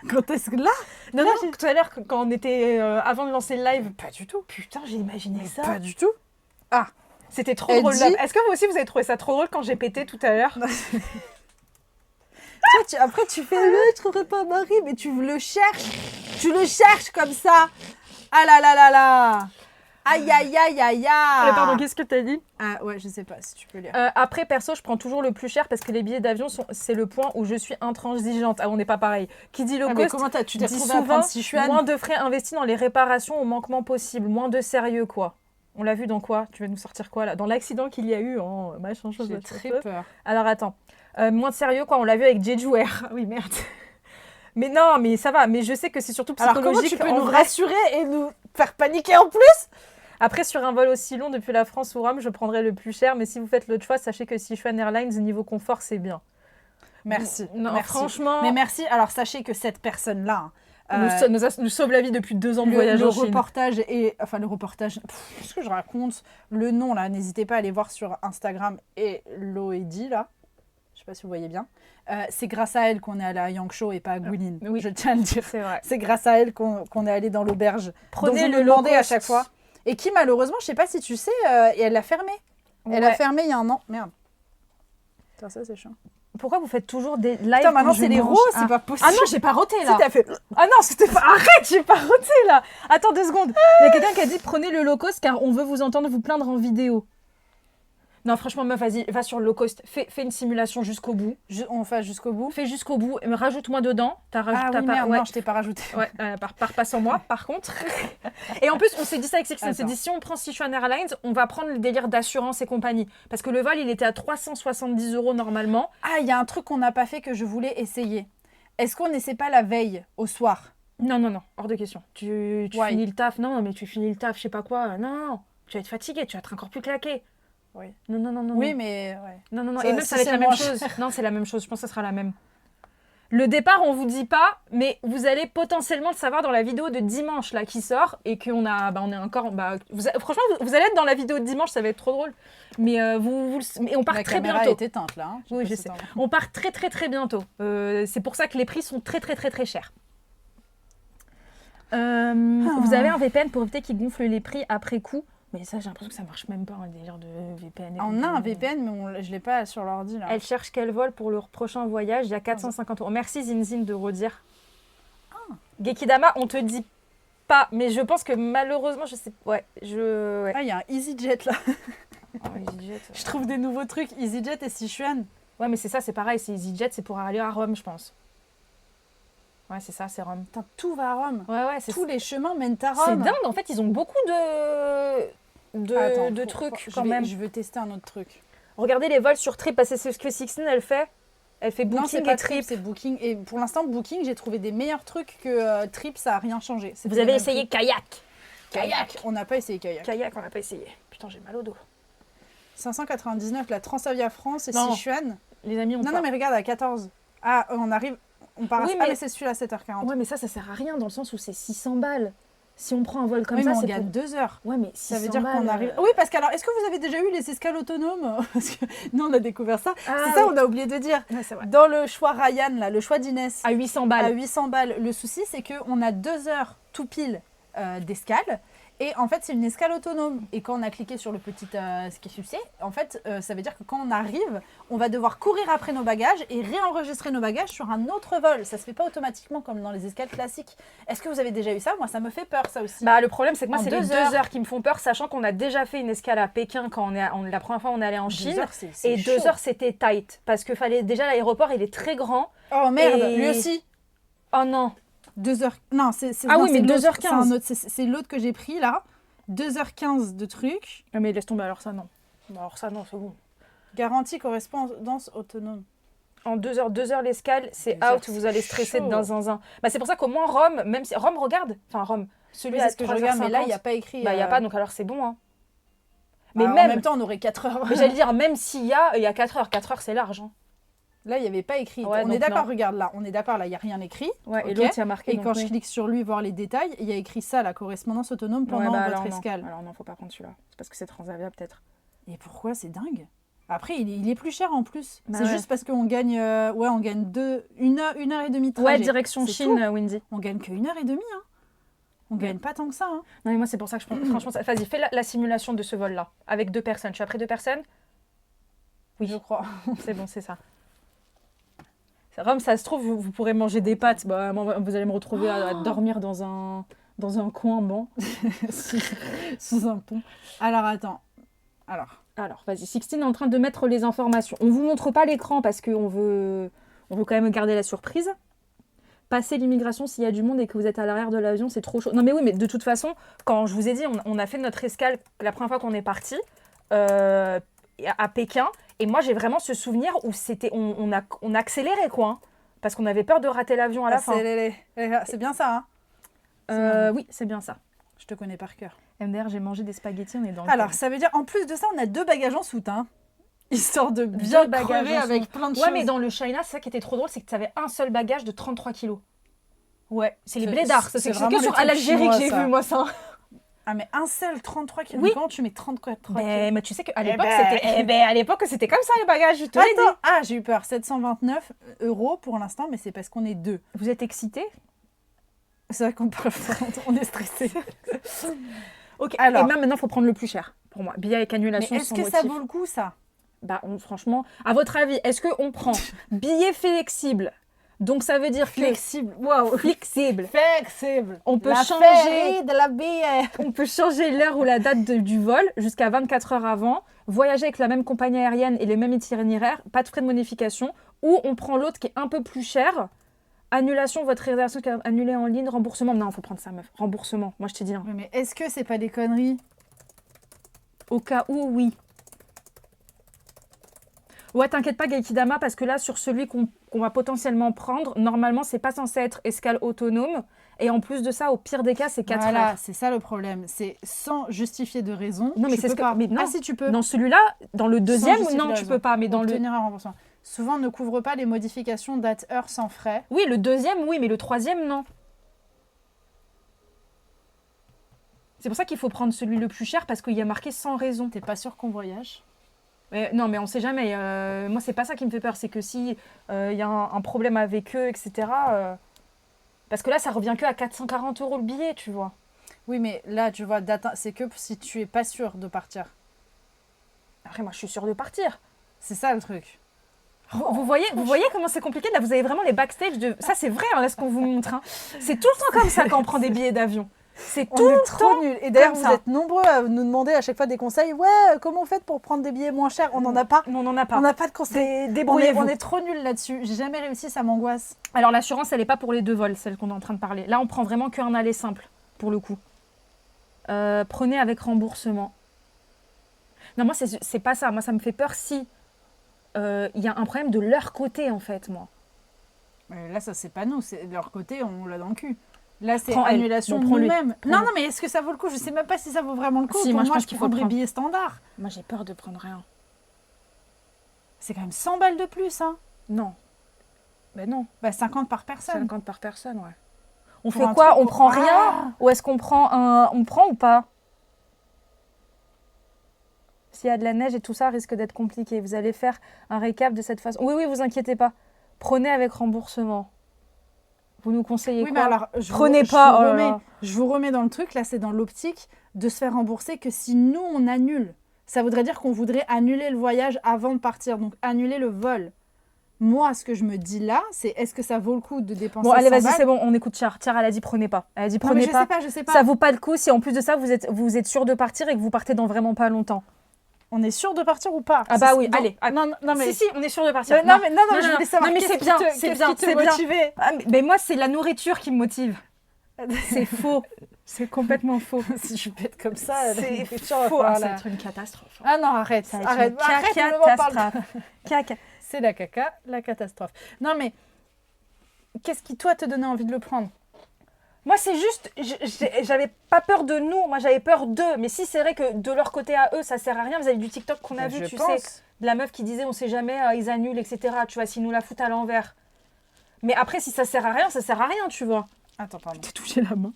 Quand est-ce que là? Non, tout à l'heure, quand on était avant de lancer le live. Pas du tout. Putain, j'ai imaginé ça. Pas du tout. Ah, c'était trop drôle. Est-ce que vous aussi, vous avez trouvé ça trop drôle quand j'ai pété tout à l'heure? Après, tu fais je trouverai pas un mari, mais tu le cherches. Tu le cherches comme ça. Ah là là là là. Aïe aïe aïe aïe aïe. Pardon, qu'est-ce que t'as dit? Ah ouais, je sais pas si tu peux lire. Après, perso, je prends toujours le plus cher parce que les billets d'avion, c'est le point où je suis intransigeante. Ah, on n'est pas pareil. Qui dit low cost, mais comment tu t'es retrouvé à prendre Sichuan? Moins de frais investis dans les réparations au manquement possible. Moins de sérieux, quoi. On l'a vu dans quoi? Tu vas nous sortir quoi, là? Dans l'accident qu'il y a eu en machin chose. J'ai très peur. Alors, attends. Moins de sérieux, quoi. On l'a vu avec Jeju Air. Oui, merde. Mais non, mais ça va. Mais je sais que c'est surtout psychologique. Alors, comment tu peux nous rassurer et nous faire paniquer en plus? Après, sur un vol aussi long depuis la France ou Rome, je prendrai le plus cher. Mais si vous faites l'autre choix, sachez que Sichuan Airlines, niveau confort, c'est bien. Merci. Non, merci. Franchement... Mais merci. Alors, sachez que cette personne-là... nous sauve la vie depuis 2 ans de voyage en Chine. Le reportage... Qu'est-ce que je raconte? Le nom, là, n'hésitez pas à aller voir sur Instagram. Et Loedi, là. Je sais pas si vous voyez bien. C'est grâce à elle qu'on est allé à Yangshuo et pas à Guilin. Oui, je tiens à le dire. C'est vrai. C'est grâce à elle qu'on est allé dans l'auberge. Prenez le demander à chaque fois. Et qui, malheureusement, je sais pas si tu sais, et elle l'a fermé. Elle a fermé il y a un an. Merde. Ça, c'est chiant. pourquoi vous faites toujours des lives Putain, maintenant quand je c'est les mange? roses, c'est pas possible. Ah non, j'ai pas roté là. Si, t'as fait... Ah non, c'était pas. Arrête, j'ai pas roté là. Attends 2 secondes. Il y a quelqu'un qui a dit prenez le low cost car on veut vous entendre vous plaindre en vidéo. Non, franchement, meuf, vas-y, va sur le low cost. Fais une simulation jusqu'au bout. On fait jusqu'au bout. Fais jusqu'au bout. Et rajoute-moi dedans. Ah oui, merde, ouais. non, je t'ai pas rajouté. Ouais, pas sans moi, par contre. Et en plus, on s'est dit ça avec Sixtine. On s'est Attends. dit, si on prend Sichuan Airlines, on va prendre le délire d'assurance et compagnie. Parce que le vol, il était à 370 € normalement. Ah, il y a un truc qu'on n'a pas fait que je voulais essayer. Est-ce qu'on n'essaie pas la veille, au soir? Non, hors de question. Tu Ouais. finis le taf. Non, mais tu finis le taf, je sais pas quoi. Non, tu vas être fatigué, tu vas être encore plus claqué. Oui. Non. Oui, mais... Ouais. Non. Ça, Et même, si ça va être c'est la même moi. chose. Non, c'est la même chose. Je pense que ça sera la même. Le départ, on vous dit pas, mais vous allez potentiellement le savoir dans la vidéo de dimanche là qui sort et qu'on a, on est encore, franchement, vous allez être dans la vidéo de dimanche, ça va être trop drôle. Mais mais on part La très caméra bientôt. est éteinte, là. Hein. Oui, sais je pas sais. si On part très bientôt. C'est pour ça que les prix sont très chers. Vous avez un VPN pour éviter qu'il gonfle les prix après coup. Mais ça, j'ai l'impression que ça marche même pas, le délire de VPN. On a un VPN, mais je l'ai pas sur l'ordi, là. Elle cherche quel vol pour leur prochain voyage. Il y a 450 €. Merci Zinzin de redire. Gekidama, on te dit pas, mais je pense que malheureusement, je sais. Ouais. Ah, il y a un EasyJet, là. Oh, EasyJet. Je trouve des nouveaux trucs, EasyJet et Sichuan. Ouais, mais c'est ça, c'est pareil. C'est EasyJet, c'est pour aller à Rome, je pense. Ouais, c'est ça, c'est Rome. Putain, tout va à Rome. Ouais, c'est Tous les chemins mènent à C'est Rome. dingue, en fait, ils ont beaucoup Attends, de trucs quand même. Je veux tester un autre truc. Regardez les vols sur Trip, parce que c'est ce que Sixtine, elle fait. Elle fait Non, c'est Booking pas et Trip. c'est Booking. Et pour l'instant, Booking, j'ai trouvé des meilleurs trucs que Trip, ça a rien changé. C'était Vous les avez mêmes essayé prix. Kayak. Kayak. On n'a pas essayé Kayak. Kayak, on n'a pas essayé. Putain, j'ai mal au dos. 599, la Transavia France et Non. Sichuan. Les amis, on Non, part. mais regarde, à 14. Ah, on arrive. On part Oui, Ah, mais- mais c'est celui-là, 7h40. Ouais, mais ça sert à rien dans le sens où c'est 600 balles. Si on prend un vol comme oui, ça, mais on c'est gagne pour... 2 heures. Ouais, mais Ça 600 veut dire qu'on balles, arrive. Oui, parce que alors, est-ce que vous avez déjà eu les escales autonomes? Parce que nous, on a découvert ça. Ah, c'est ça, oui. on a oublié de dire. Ouais, c'est vrai. Dans le choix Ryan, là, le choix d'Inès, À 800 à balles. 800 balles, le souci, c'est qu'on a 2 heures tout pile d'escale. Et en fait, c'est une escale autonome. Et quand on a cliqué sur le petit ce qui est succès, en fait, ça veut dire que quand on arrive, on va devoir courir après nos bagages et réenregistrer nos bagages sur un autre vol. Ça se fait pas automatiquement comme dans les escales classiques. Est-ce que vous avez déjà eu ça? Moi, ça me fait peur, ça aussi. Bah, le problème, c'est que moi, En c'est les 2 2 heures qui me font peur, sachant qu'on a déjà fait une escale à Pékin quand la première fois on est allé en 2 Chine. heures, c'est Et chaud. 2 heures, c'était tight. Parce que fallait déjà, l'aéroport, il est très grand. Oh merde, Et- lui aussi. Oh non. 2 heures. Non, c'est Ah non, oui, mais c'est l'autre. 2h15. C'est un autre- c'est l'autre que j'ai pris là. 2h15 de trucs. Ah, mais laisse tomber, alors ça, non. Alors ça, non, c'est bon. Garantie correspondance autonome. En 2 heures l'escale, c'est 2 heures, out, vous allez c'est stresser chaud. dans zinzin. Bah, c'est pour ça qu'au moins Rome, même si Rome regarde, enfin Rome, celui Oui, à c'est ce que je regarde, mais là, il n'y a 3h50, pas écrit. bah, il n'y a pas, donc alors c'est bon. Hein. Mais En même, même temps, on aurait 4 heures. mais j'allais dire, même s'il y a 4 heures. 4 heures, c'est large. Hein. Là, il n'y avait pas écrit. Ouais, on est donc d'accord, non. regarde là. On est d'accord, là, il n'y a rien écrit. Ouais, et Ok. l'autre, il y a marqué. Et donc quand oui. je clique sur lui, voir les détails, il y a écrit ça, la correspondance autonome pendant Ouais, bah, votre alors, non. escale. Alors non, faut pas prendre celui-là. C'est parce que c'est Transavia, peut-être. Et pourquoi? C'est dingue. Après, il est plus cher en plus. Bah c'est ouais. juste parce qu'on gagne, on gagne une heure et demie de Ouais, trajet. direction C'est Chine, tout. Windy. On gagne que 1h30. Hein. On gagne pas tant que ça. Hein. Non, mais moi, c'est pour ça que je prends. Franchement, vas-y, fais la simulation de ce vol-là. Avec 2 personnes. Je suis après 2 personnes? Oui. Je crois. C'est bon, c'est ça. Rome, ça se trouve, vous pourrez manger des pâtes. Bah, moi, vous allez me retrouver à dormir dans un coin, bon. Sous un pont. Alors, attends. Alors, vas-y, Sixtine est en train de mettre les informations. On vous montre pas l'écran parce qu'on veut quand même garder la surprise. Passer l'immigration s'il y a du monde et que vous êtes à l'arrière de l'avion, c'est trop chaud. Non, mais oui, mais de toute façon, quand je vous ai dit, on a fait notre escale la première fois qu'on est parti à Pékin. Et moi, j'ai vraiment ce souvenir où on a accéléré, quoi. Hein, parce qu'on avait peur de rater l'avion à la fin. C'est bien ça, hein. Oui, c'est bien ça. Je te connais par cœur. MDR, j'ai mangé des spaghettis, on est dans le Alors, thème. ça veut dire, en plus de ça, on a 2 bagages en soute, hein. Histoire de bien Deux bagages crever en avec soute. plein de Ouais, choses. mais dans le China, c'est ça qui était trop drôle, c'est que tu avais un seul bagage de 33 kilos. Ouais, c'est les C'est- blédards. Ça, c'est c'est vraiment que les sur trucs l'Algérie que chinois, j'ai ça. vu, moi, ça. Ah, mais un seul 33 kilos. Oui. Comment tu mets 33 kilos? Mais tu sais qu'à Eh l'époque, ben. à l'époque, c'était comme ça, les bagages, je te l'ai Attends, dit. ah, j'ai eu peur. 729 € pour l'instant, mais c'est parce qu'on est 2. Vous êtes excités? C'est vrai qu'on parle, on est stressé. Ok, Alors. et même maintenant, il faut prendre le plus cher, pour moi. Billet avec Mais annulation est-ce sans que motif. ça vaut le coup, ça? franchement, à votre avis, est-ce qu'on prend billet flexible? Donc ça veut dire flexible. Waouh. Flexible. Flexible. On peut la changer de la billet. On peut changer l'heure ou la date du vol jusqu'à 24 heures avant, voyager avec la même compagnie aérienne et les mêmes itinéraires, pas de frais de modification, ou on prend l'autre qui est un peu plus cher. Annulation, votre réservation annulée en ligne, remboursement. Non, faut prendre ça, meuf. Remboursement, moi je te dis. Hein. Oui, mais est-ce que c'est pas des conneries? Au cas où, oui. Ouais, t'inquiète pas, Gaikidama, parce que là, sur celui qu'on va potentiellement prendre, normalement, c'est pas censé être escale autonome. Et en plus de ça, au pire des cas, c'est 4 heures. Voilà, c'est ça le problème. C'est sans justifier de raison. Non, mais c'est ce que. Mais non. Ah, si tu peux. Dans celui-là, dans le deuxième, non, tu peux pas. Mais dans obtenir un remboursement. Souvent, ne couvre pas les modifications date heure sans frais. Oui, le deuxième, oui, mais le troisième, non. C'est pour ça qu'il faut prendre celui le plus cher parce qu'il y a marqué sans raison. T'es pas sûr qu'on voyage? Non, mais on sait jamais. Moi, c'est pas ça qui me fait peur. C'est que si y a un problème avec eux, etc. Parce que là, ça revient que à 440 € le billet, tu vois. Oui, mais là, tu vois, c'est que si tu es pas sûr de partir. Après, moi, je suis sûre de partir. C'est ça le truc. Vous voyez comment c'est compliqué? Là, vous avez vraiment les backstage de... Ça, c'est vrai, hein, là, ce qu'on vous montre. Hein. C'est tout le temps comme ça quand on prend des billets d'avion. C'est tout le temps trop nul. Et d'ailleurs, vous êtes nombreux à nous demander à chaque fois des conseils. Ouais, comment on fait pour prendre des billets moins chers? On n'en a pas. On n'en a pas. On n'a pas de conseils. Débrouillez-vous. On est trop nuls là-dessus. J'ai jamais réussi, ça m'angoisse. Alors, l'assurance, elle n'est pas pour les 2 vols, celle qu'on est en train de parler. Là, on prend vraiment qu'un aller simple, pour le coup. Prenez avec remboursement. Non, moi, c'est pas ça. Moi, ça me fait peur si il y a un problème de leur côté, en fait, moi. Là, ça, c'est pas nous. C'est de leur côté, on l'a dans le cul. Là, c'est Prends annulation de nous-mêmes. Non, mais est-ce que ça vaut le coup? Je sais même pas si ça vaut vraiment le coup. Si, moi, je pense qu'il faut prendre les billets standards. Moi, j'ai peur de prendre rien. C'est quand même 100 balles de plus, hein. Non. Ben non. 50 par personne. 50 par personne, ouais. On Pour fait quoi? On prend rien? Ou est-ce qu'on prend un... On prend ou pas? S'il y a de la neige et tout ça, risque d'être compliqué. Vous allez faire un récap de cette façon. Oui, vous inquiétez pas. Prenez avec remboursement. Vous nous conseillez quoi? Mais alors, Prenez pas. Je vous remets dans le truc. Là, c'est dans l'optique de se faire rembourser que si nous, on annule. Ça voudrait dire qu'on voudrait annuler le voyage avant de partir. Donc, annuler le vol. Moi, ce que je me dis là, c'est est-ce que ça vaut le coup de dépenser 100 balles? Allez, vas-y, c'est bon, on écoute Char. Char, elle a dit prenez pas. Elle a dit prenez pas. Je sais pas. Ça vaut pas le coup si en plus de ça, vous êtes sûr de partir et que vous partez dans vraiment pas longtemps. On est sûr de partir ou pas? Ah bah oui, allez. Non, mais... Si, on est sûr de partir. Non, mais je voulais savoir. Non, mais c'est bien, c'est bien. Mais moi, c'est la nourriture qui me motive. C'est faux. C'est complètement faux. Si je pète comme ça, c'est faux. Ça va être une catastrophe. Ah non, arrête. Arrête, catastrophe. Caca. C'est la caca, la catastrophe. Non, mais qu'est-ce qui, toi, te donnait envie de le prendre? Moi, c'est juste, j'avais pas peur de nous, moi j'avais peur d'eux. Mais si c'est vrai que de leur côté à eux, ça sert à rien. Vous avez du TikTok qu'on a vu, tu sais, de la meuf qui disait on sait jamais, ils annulent, etc. Tu vois, s'ils nous la foutent à l'envers. Mais après, si ça sert à rien, ça sert à rien, tu vois. Attends, pardon. T'es touché la main.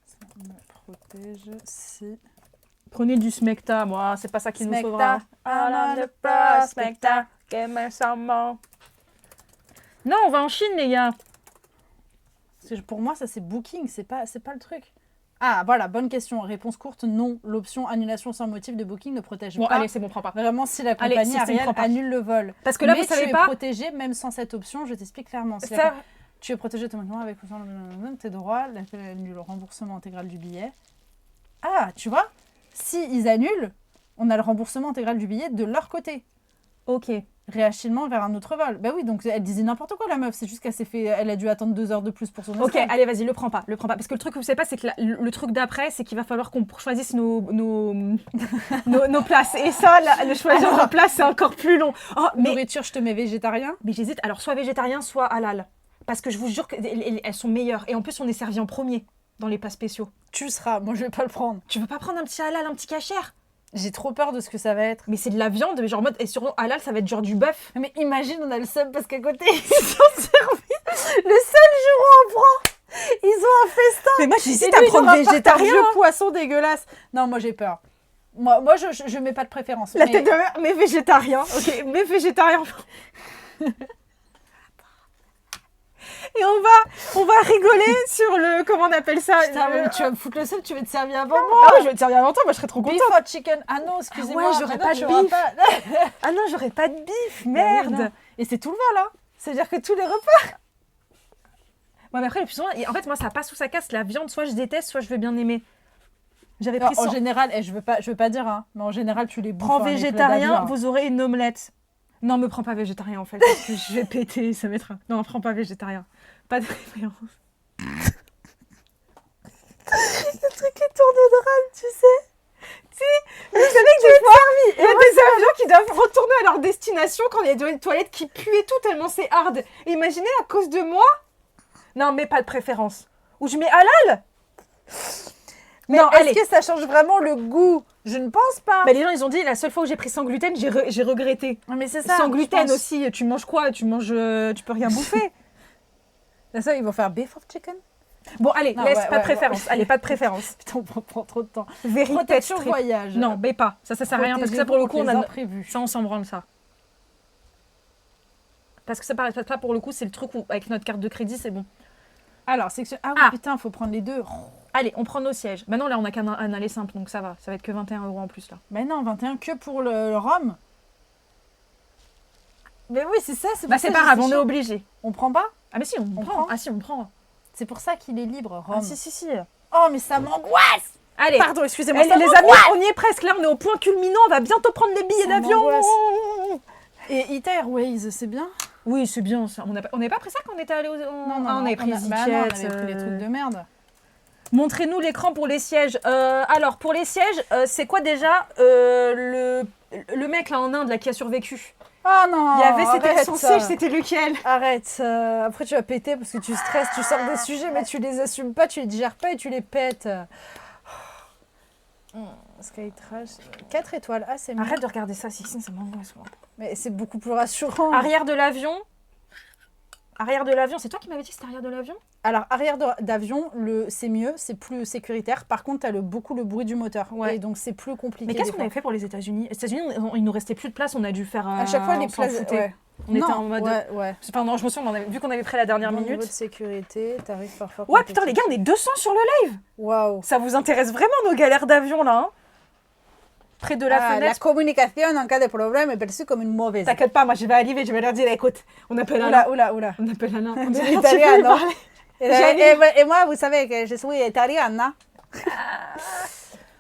Ça me protège si... Prenez du Smecta, moi, c'est pas ça qui nous sauvera. Smecta, non, on va en Chine, les gars. Pour moi, ça c'est booking, c'est pas le truc. Ah, voilà, bonne question. Réponse courte, non. L'option annulation sans motif de booking ne protège pas. Allez, c'est bon, prends pas. Vraiment, si la compagnie aérienne annule le vol. Parce que là, vous savez pas. Tu es protégé, même sans cette option, je t'explique clairement. Tu es protégé automatiquement avec tes droits, le remboursement intégral du billet. Ah, tu vois, si ils annulent, on a le remboursement intégral du billet de leur côté. Ok. Réacheminement vers un autre vol. Bah oui, donc elle disait n'importe quoi la meuf, c'est juste elle a dû attendre 2 heures de plus pour son escale. Ok, allez vas-y, le prends pas. Parce que le truc que vous savez pas, c'est que le truc d'après, c'est qu'il va falloir qu'on choisisse nos places. Et ça, le choisir nos places, c'est encore plus long. Oh, nourriture, je te mets végétarien. Mais j'hésite, alors soit végétarien, soit halal. Parce que je vous jure qu'elles sont meilleures. Et en plus, on est servi en premier dans les plats spéciaux. Tu seras, moi je vais pas le prendre. Tu veux pas prendre un petit halal, un petit cachère? J'ai trop peur de ce que ça va être. Mais c'est de la viande, mais genre mode, et sur halal, ça va être genre du bœuf. Mais imagine, on a le seum parce qu'à côté, ils sont servis. Le seul jour où on prend, ils ont un festin. Mais moi, j'hésite à prendre végétarien. Un poisson dégueulasse. Non, moi, j'ai peur. Moi je mets pas de préférence. La tête de mer, mais végétarien. Ok, mais végétarien. Et on va rigoler sur le... Comment on appelle ça? Putain, mais tu vas me foutre le seum, tu vas te servir avant Ah moi. ouais, je vais te servir avant toi, moi je serais trop contente. Beef or chicken? Ah non, excusez-moi. Ah ouais, j'aurais maintenant, pas tu de auras beef. pas- Ah non, j'aurais pas de bif, Bah oui, merde. non. Et c'est tout le vol, hein. C'est-à-dire que tous les repas. Ouais, mais après, le plus souvent, en fait, moi, ça passe ou ça casse. La viande, soit je déteste, soit je veux bien aimer. J'avais Non, pris en ça. général, je veux pas dire, hein, mais en général, tu les bouffes. Prends hein, les plats végétarien, d'avion, hein. vous aurez une omelette. Non, me prends pas végétarien en fait, parce que je vais péter, ça m'étreint. Non, prends pas végétarien. Pas de préférence. Le truc qui tourne au drame, tu sais. Vous savez que des fois, il y a des avions qui doivent retourner à leur destination quand il y a des toilettes qui puent et tout, tellement c'est hard. Et imaginez à cause de moi. Non, mais pas de préférence. Ou je mets halal. Mais non, est-ce allez. que ça change vraiment le goût? Je ne pense pas. Bah, les gens, ils ont dit, la seule fois où j'ai pris sans gluten, j'ai regretté. Mais c'est ça. Sans je gluten pense. aussi, tu manges quoi? Tu peux rien bouffer. C'est ça, ils vont faire beef of chicken? Bon, allez, Non, laisse, ouais, pas de ouais, préférence. ouais. Allez, pas de préférence. Putain, on prend trop de temps. Vérité Protection strip. voyage. Non, mais pas. Ça sert à rien parce que ça, pour le coup, on a. imprévu. Ça, on s'en branle, ça. Parce que ça paraît pas pour le coup, c'est le truc où, avec notre carte de crédit, c'est bon. Alors, section. Ah oui, Ah. putain, faut prendre les deux. Allez, on prend nos sièges. Maintenant, là, on a qu'un aller simple, donc ça va. Ça va être que 21 € en plus, là. Mais non, 21 que pour le rhum. Mais oui, c'est ça. C'est Bah, pour c'est ça pas que grave, je on dis est chaud. obligé. On prend pas? Ah, mais si, on prend. prend Ah, si, on prend. C'est pour ça qu'il est libre, rhum. Ah, si. Oh, mais ça m'angoisse. Allez. Pardon, excusez-moi. Eh, ça les amis, m'angoisse. on y est presque. Là, on est au point culminant. On va bientôt prendre les billets Ça d'avion. m'angoisse. Et Ita Airways, c'est bien? Oui, c'est bien. Ça. On n'avait pas pris ça quand on était allé aux. Non, on avait pris bah EasyJet, non, on avait pris les trucs de merde. Montrez-nous l'écran pour les sièges. Alors, pour les sièges, c'est quoi déjà le mec là en Inde là, qui a survécu? Oh non. Il y avait, c'était arrête son ça. siège, c'était lequel? Arrête. Après, tu vas péter parce que tu stresses, tu sors des sujets, mais tu les assumes pas, tu les digères pas et tu les pètes. Skytrash. 4 étoiles. Ah, c'est mieux. Arrête de regarder ça, Sixine, ça m'angoisse. Moi. Mais c'est beaucoup plus rassurant. Arrière de l'avion. Arrière de l'avion, c'est toi qui m'avais dit que c'était arrière de l'avion? Alors, arrière d'avion, c'est mieux, c'est plus sécuritaire. Par contre, tu as beaucoup le bruit du moteur. Ouais. Et donc, c'est plus compliqué. Mais qu'est-ce des qu'on fois. avait fait pour les États-Unis? Les États-Unis, il nous restait plus de place, on a dû faire. À chaque fois, les on s'en places. foutait. Ouais. On était Non, en mode. Ouais. Enfin, non, je me souviens, vu qu'on avait pris la dernière Bon niveau de minute. sécurité, tarif parfois. Ouais, putain, les gars, on est 200 sur le live! Waouh. Ça vous intéresse vraiment nos galères d'avion là, hein? Près de la La fenêtre. communication en cas de problème est perçue comme une mauvaise. T'inquiète pas, moi je vais arriver, je vais leur dire, écoute, on appelle Alain. Oula. On appelle Alain. On C'est dit, italien, non? Gianni. Et moi, vous savez que je suis italienne.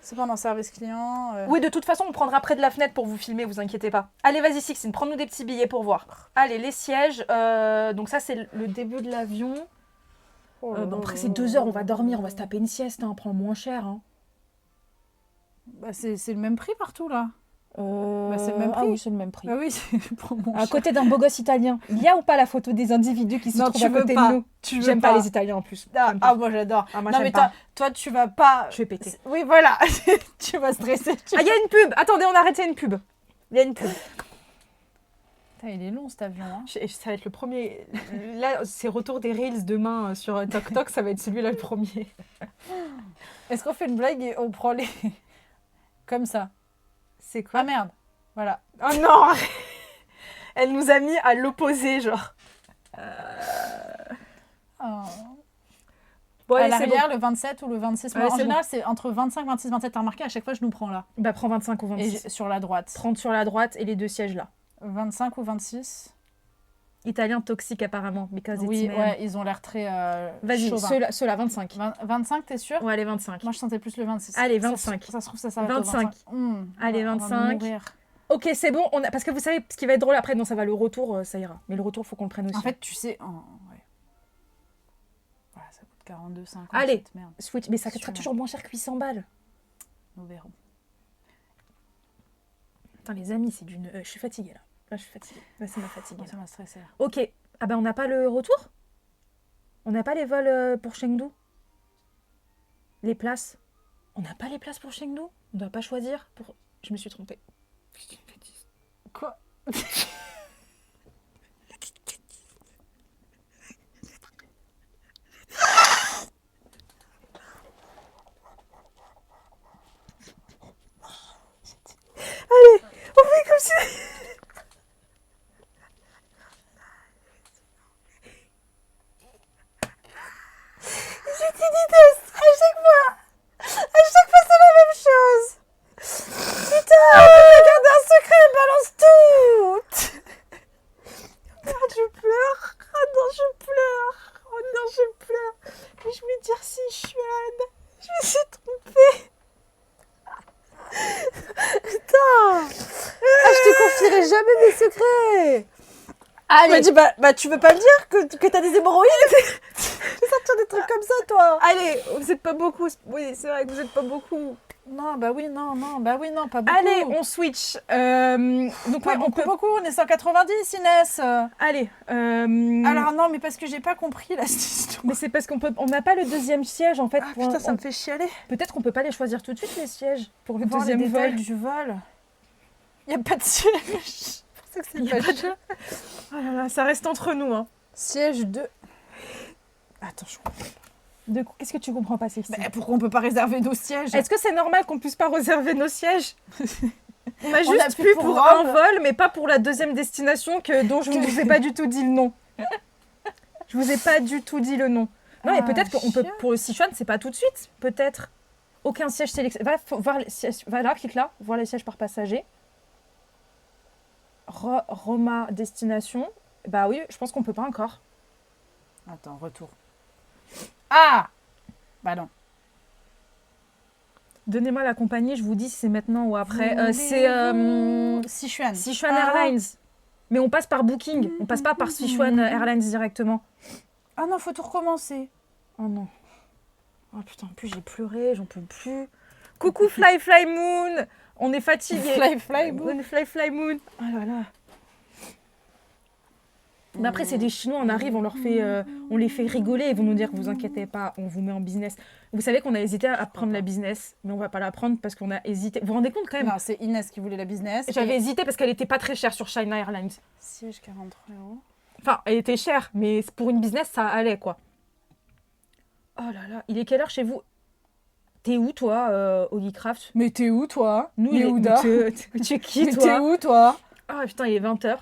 C'est pendant service client. Oui, de toute façon, on prendra près de la fenêtre pour vous filmer, vous inquiétez pas. Allez, vas-y, Sixine, prends-nous des petits billets pour voir. Allez, les sièges. Donc, ça, c'est le début de l'avion. Bon, après, c'est 2 heures, on va dormir, on va se taper une sieste, hein, on prend moins cher. Hein. Bah, c'est le même prix partout, là. c'est le même prix. Ah oui, c'est le même prix. Ah oui, c'est pour mon À côté d'un beau gosse italien. Il y a ou pas la photo des individus qui se Non, trouvent tu à veux côté pas. de nous? Tu veux J'aime pas les Italiens en plus. J'aime pas. moi j'adore. Ah, moi, non, j'aime mais pas. toi, tu vas pas. Je vais péter. Oui, voilà. Tu vas stresser. Ah, il y a une pub. Attendez, on a arrêté une pub. Il y a une pub. Putain, il est long cet avion. Hein. Ça va être le premier. Là, c'est retour des Reels demain sur TikTok, ça va être celui-là le premier. Est-ce qu'on fait une blague et on prend les. Comme ça? C'est quoi? Ah merde. Voilà. Oh non! Elle nous a mis à l'opposé, genre. Oh. Bon, À allez, c'est bon. l'arrière, le 27 ou le 26. Ouais, en c'est général, c'est entre 25, 26, 27. T'as remarqué, à chaque fois, je nous prends là. Bah, prends 25 ou Et 26. sur la droite. 30 sur la droite et les 2 sièges là. 25 ou 26. Italien toxique apparemment. Because it's Oui, men. ouais, ils ont l'air très. Vas-y, chauvins. ceux-là, 25. 25, t'es sûr? Ouais, allez, 25. Moi, je sentais plus le 26. Allez, Ça- 25. Ça, se trouve, ça s'arrête 25. au 25. Allez, On va 25. mourir. Ok, c'est bon. Parce que vous savez, ce qui va être drôle après, non, ça va, le retour, ça ira. Mais le retour, faut qu'on le prenne aussi. En fait, tu sais. Ouais. Voilà, ça coûte 42,50. Allez. cette merde. Switch, mais ça Sûr. coûtera toujours moins cher que 800 balles. Nous verrons. Putain, les amis, c'est d'une. Je suis fatiguée là. Là, je suis fatiguée. Là, ça m'a fatiguée. Ça m'a stressé. Ok. Ah ben, on n'a pas le retour? On n'a pas les vols pour Chengdu? Les places? On n'a pas les places pour Chengdu? On ne doit pas choisir pour... Je me suis trompée. Quoi? Allez, on fait comme si... Je te confierai jamais mes secrets. Allez. Mais dis, bah, tu veux pas me dire que t'as des hémorroïdes? Tu veux sortir des trucs comme ça, toi? Allez, vous êtes pas beaucoup. Oui, c'est vrai que vous êtes pas beaucoup. Non, bah oui, non, pas beaucoup. Allez, on switch. Donc Pas ouais, on beaucoup, peut. beaucoup, on est 190, Inès. Allez. Alors non, mais parce que j'ai pas compris la cette histoire. Mais c'est parce on n'a pas le deuxième siège en fait. Ah putain, ça me fait chialer. Peut-être qu'on peut pas les choisir tout de suite les sièges pour le Voir les deuxième détails vol. du vol. Y a pas de siège. C'est pour ça que c'est pas cher. Oh là là, ça reste entre nous. Hein. Siège de... Attends, je comprends. Qu'est-ce que tu comprends pas, Cécile? Mais pourquoi on peut pas réserver nos sièges? Est-ce que c'est normal qu'on puisse pas réserver nos sièges? On a juste a pu pu pour pour un Rome. vol, mais pas pour la deuxième destination dont je ne vous ai pas du tout dit le nom. Je vous ai pas du tout dit le nom. Non, mais peut-être qu'on peut pour le Sichuan, c'est pas tout de suite. Peut-être aucun siège sélectionné. Voir les sièges. Va là, clique là, voir les sièges par passager. Roma destination. Bah oui, je pense qu'on peut pas encore. Attends, retour. Ah! Bah non. Donnez-moi la compagnie, je vous dis si c'est maintenant ou après. C'est Sichuan. Sichuan Airlines. Mais on passe par Booking. On passe pas par Sichuan Airlines directement. Ah non, faut tout recommencer. Oh non. Oh putain, en plus j'ai pleuré, j'en peux plus. Coucou Fly Fly Moon. On est fatigué. Fly Moon. Fly Fly Moon. Oh là là. Mais après, c'est des Chinois, on arrive, on les fait rigoler, ils vont nous dire, vous inquiétez pas, on vous met en business. Vous savez qu'on a hésité à prendre la business, mais on va pas la prendre parce qu'on a hésité. Vous vous rendez compte quand même? Non, c'est Inès qui voulait la business. J'avais hésité parce qu'elle était pas très chère sur China Airlines. Siège 43 €. Enfin, elle était chère, mais pour une business, ça allait quoi. Oh là là, il est quelle heure chez vous? T'es où toi, Holycraft? Mais t'es où, toi? Nous, Yehuda. tu es qui Mais toi? t'es où, toi? Ah putain, il est 20h.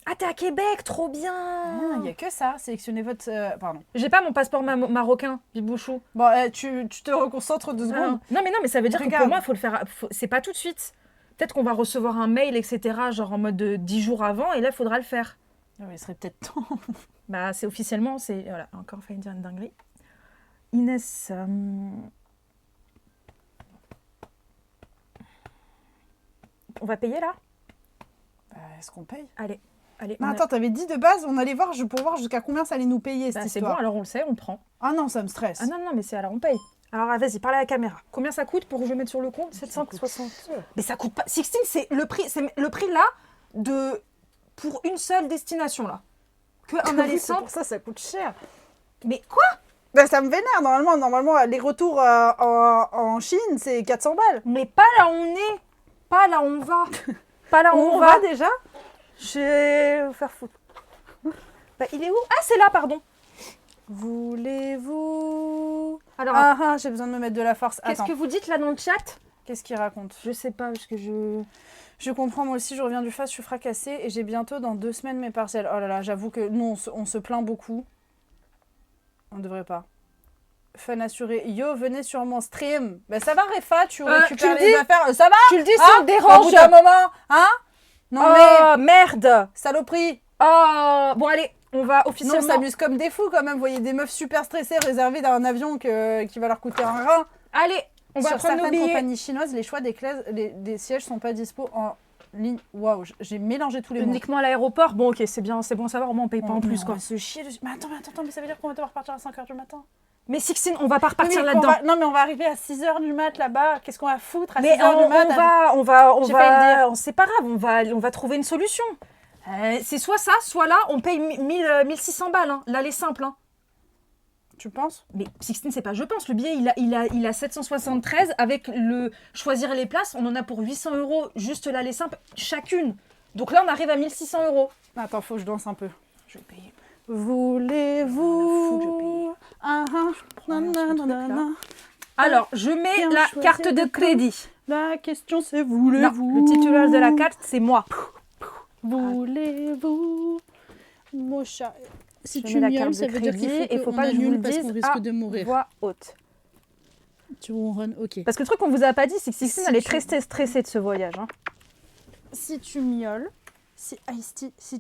Ah, t'es à Québec, trop bien! Il n'y a que ça. Sélectionnez votre... pardon. J'ai pas mon passeport marocain, Bibouchou. Bon, tu te reconcentres 2 secondes. Non, mais ça veut dire que Regarde. pour moi, il faut le faire. C'est pas tout de suite. Peut-être qu'on va recevoir un mail, etc., genre en mode de 10 jours avant, et là, il faudra le faire. Ah oui, il serait peut-être temps. Bah, c'est officiellement, c'est. Voilà, encore failli dire une dinguerie. Inès. On va payer là? Est-ce qu'on paye? Allez. Mais attends, t'avais dit de base, on allait voir pour voir jusqu'à combien ça allait nous payer, cette c'est histoire. bon, alors on le sait, on le prend. Ah non, ça me stresse. Ah non, mais c'est alors on paye. Alors vas-y, parle à la caméra. Combien ça coûte pour que je mette sur le compte? 760. Mais ça coûte pas. Sixtine, c'est le prix là pour une seule destination là. Que un aller C'est simple. pour ça coûte cher. Mais quoi? Bah, ça me vénère, normalement les retours en Chine, c'est 400 balles. Mais pas là où on est. Pas là où on va. Pas là où on va va déjà. Je vais vous faire foutre. Bah, il est où? Ah, c'est là, pardon. Voulez-vous... Alors, j'ai besoin de me mettre de la force. qu'est-ce que vous dites là dans le chat? Qu'est-ce qu'il raconte? Je sais pas, parce que Je comprends, moi aussi, je reviens du FAS, je suis fracassée et j'ai bientôt dans 2 semaines mes partiels. Oh là là, j'avoue que nous, on se plaint beaucoup. On ne devrait pas. Fun assuré. Yo, venez sur mon stream. Ben ça va, Réfa, tu récupères tu les dis affaires. Ça va? Tu le dis, Hein? ça me dérange. Au bout d'un moment, hein? Non Oh, merde. saloperie. Oh, bon, allez, on va Non, on officiellement... s'amuse comme des fous quand même. Vous voyez des meufs super stressées réservées dans un avion qui va leur coûter un rein. Allez, on va Sur prendre nos certaines billets. compagnies chinoises, les choix des sièges sont pas dispo en ligne. Waouh, j'ai mélangé tous les mots. Uniquement à l'aéroport. Bon, ok, c'est bon à savoir, au moins on paye pas en plus, On quoi. va se chier dessus. Mais attends, mais ça veut dire qu'on va devoir repartir à 5h du matin. Mais Sixtine, on va pas repartir Oui, là-dedans. Non, mais on va arriver à 6h du mat là-bas. Qu'est-ce qu'on va foutre à Mais 6h du mat? J'ai failli le dire. c'est pas grave, on va trouver une solution. C'est soit ça, soit là, on paye 1600 balles, hein, l'aller simple. Hein. Tu penses? Mais Sixtine, c'est pas je pense, le billet il a 773 avec le choisir les places, on en a pour 800 € juste l'aller simple chacune. Donc là on arrive à 1600 €. Attends, faut que je danse un peu. Je vais payer. Voulez-vous... Alors, je mets Bien la choisi carte de de crédit. La question c'est Non, voulez-vous... le titulaire de la carte, c'est moi. Voulez-vous... Mon chat... Si Je tu mets la miaules, carte ça de veut dire qu'il crédit, faut et faut qu'on pas que je vous annule le parce dise qu'on risque à de mourir. voix haute. Tu ronronnes, ok. Parce que le truc qu'on vous a pas dit, c'est que Sixtine, Si elle est tu- très stressée de ce voyage. Hein. Si tu miaules, si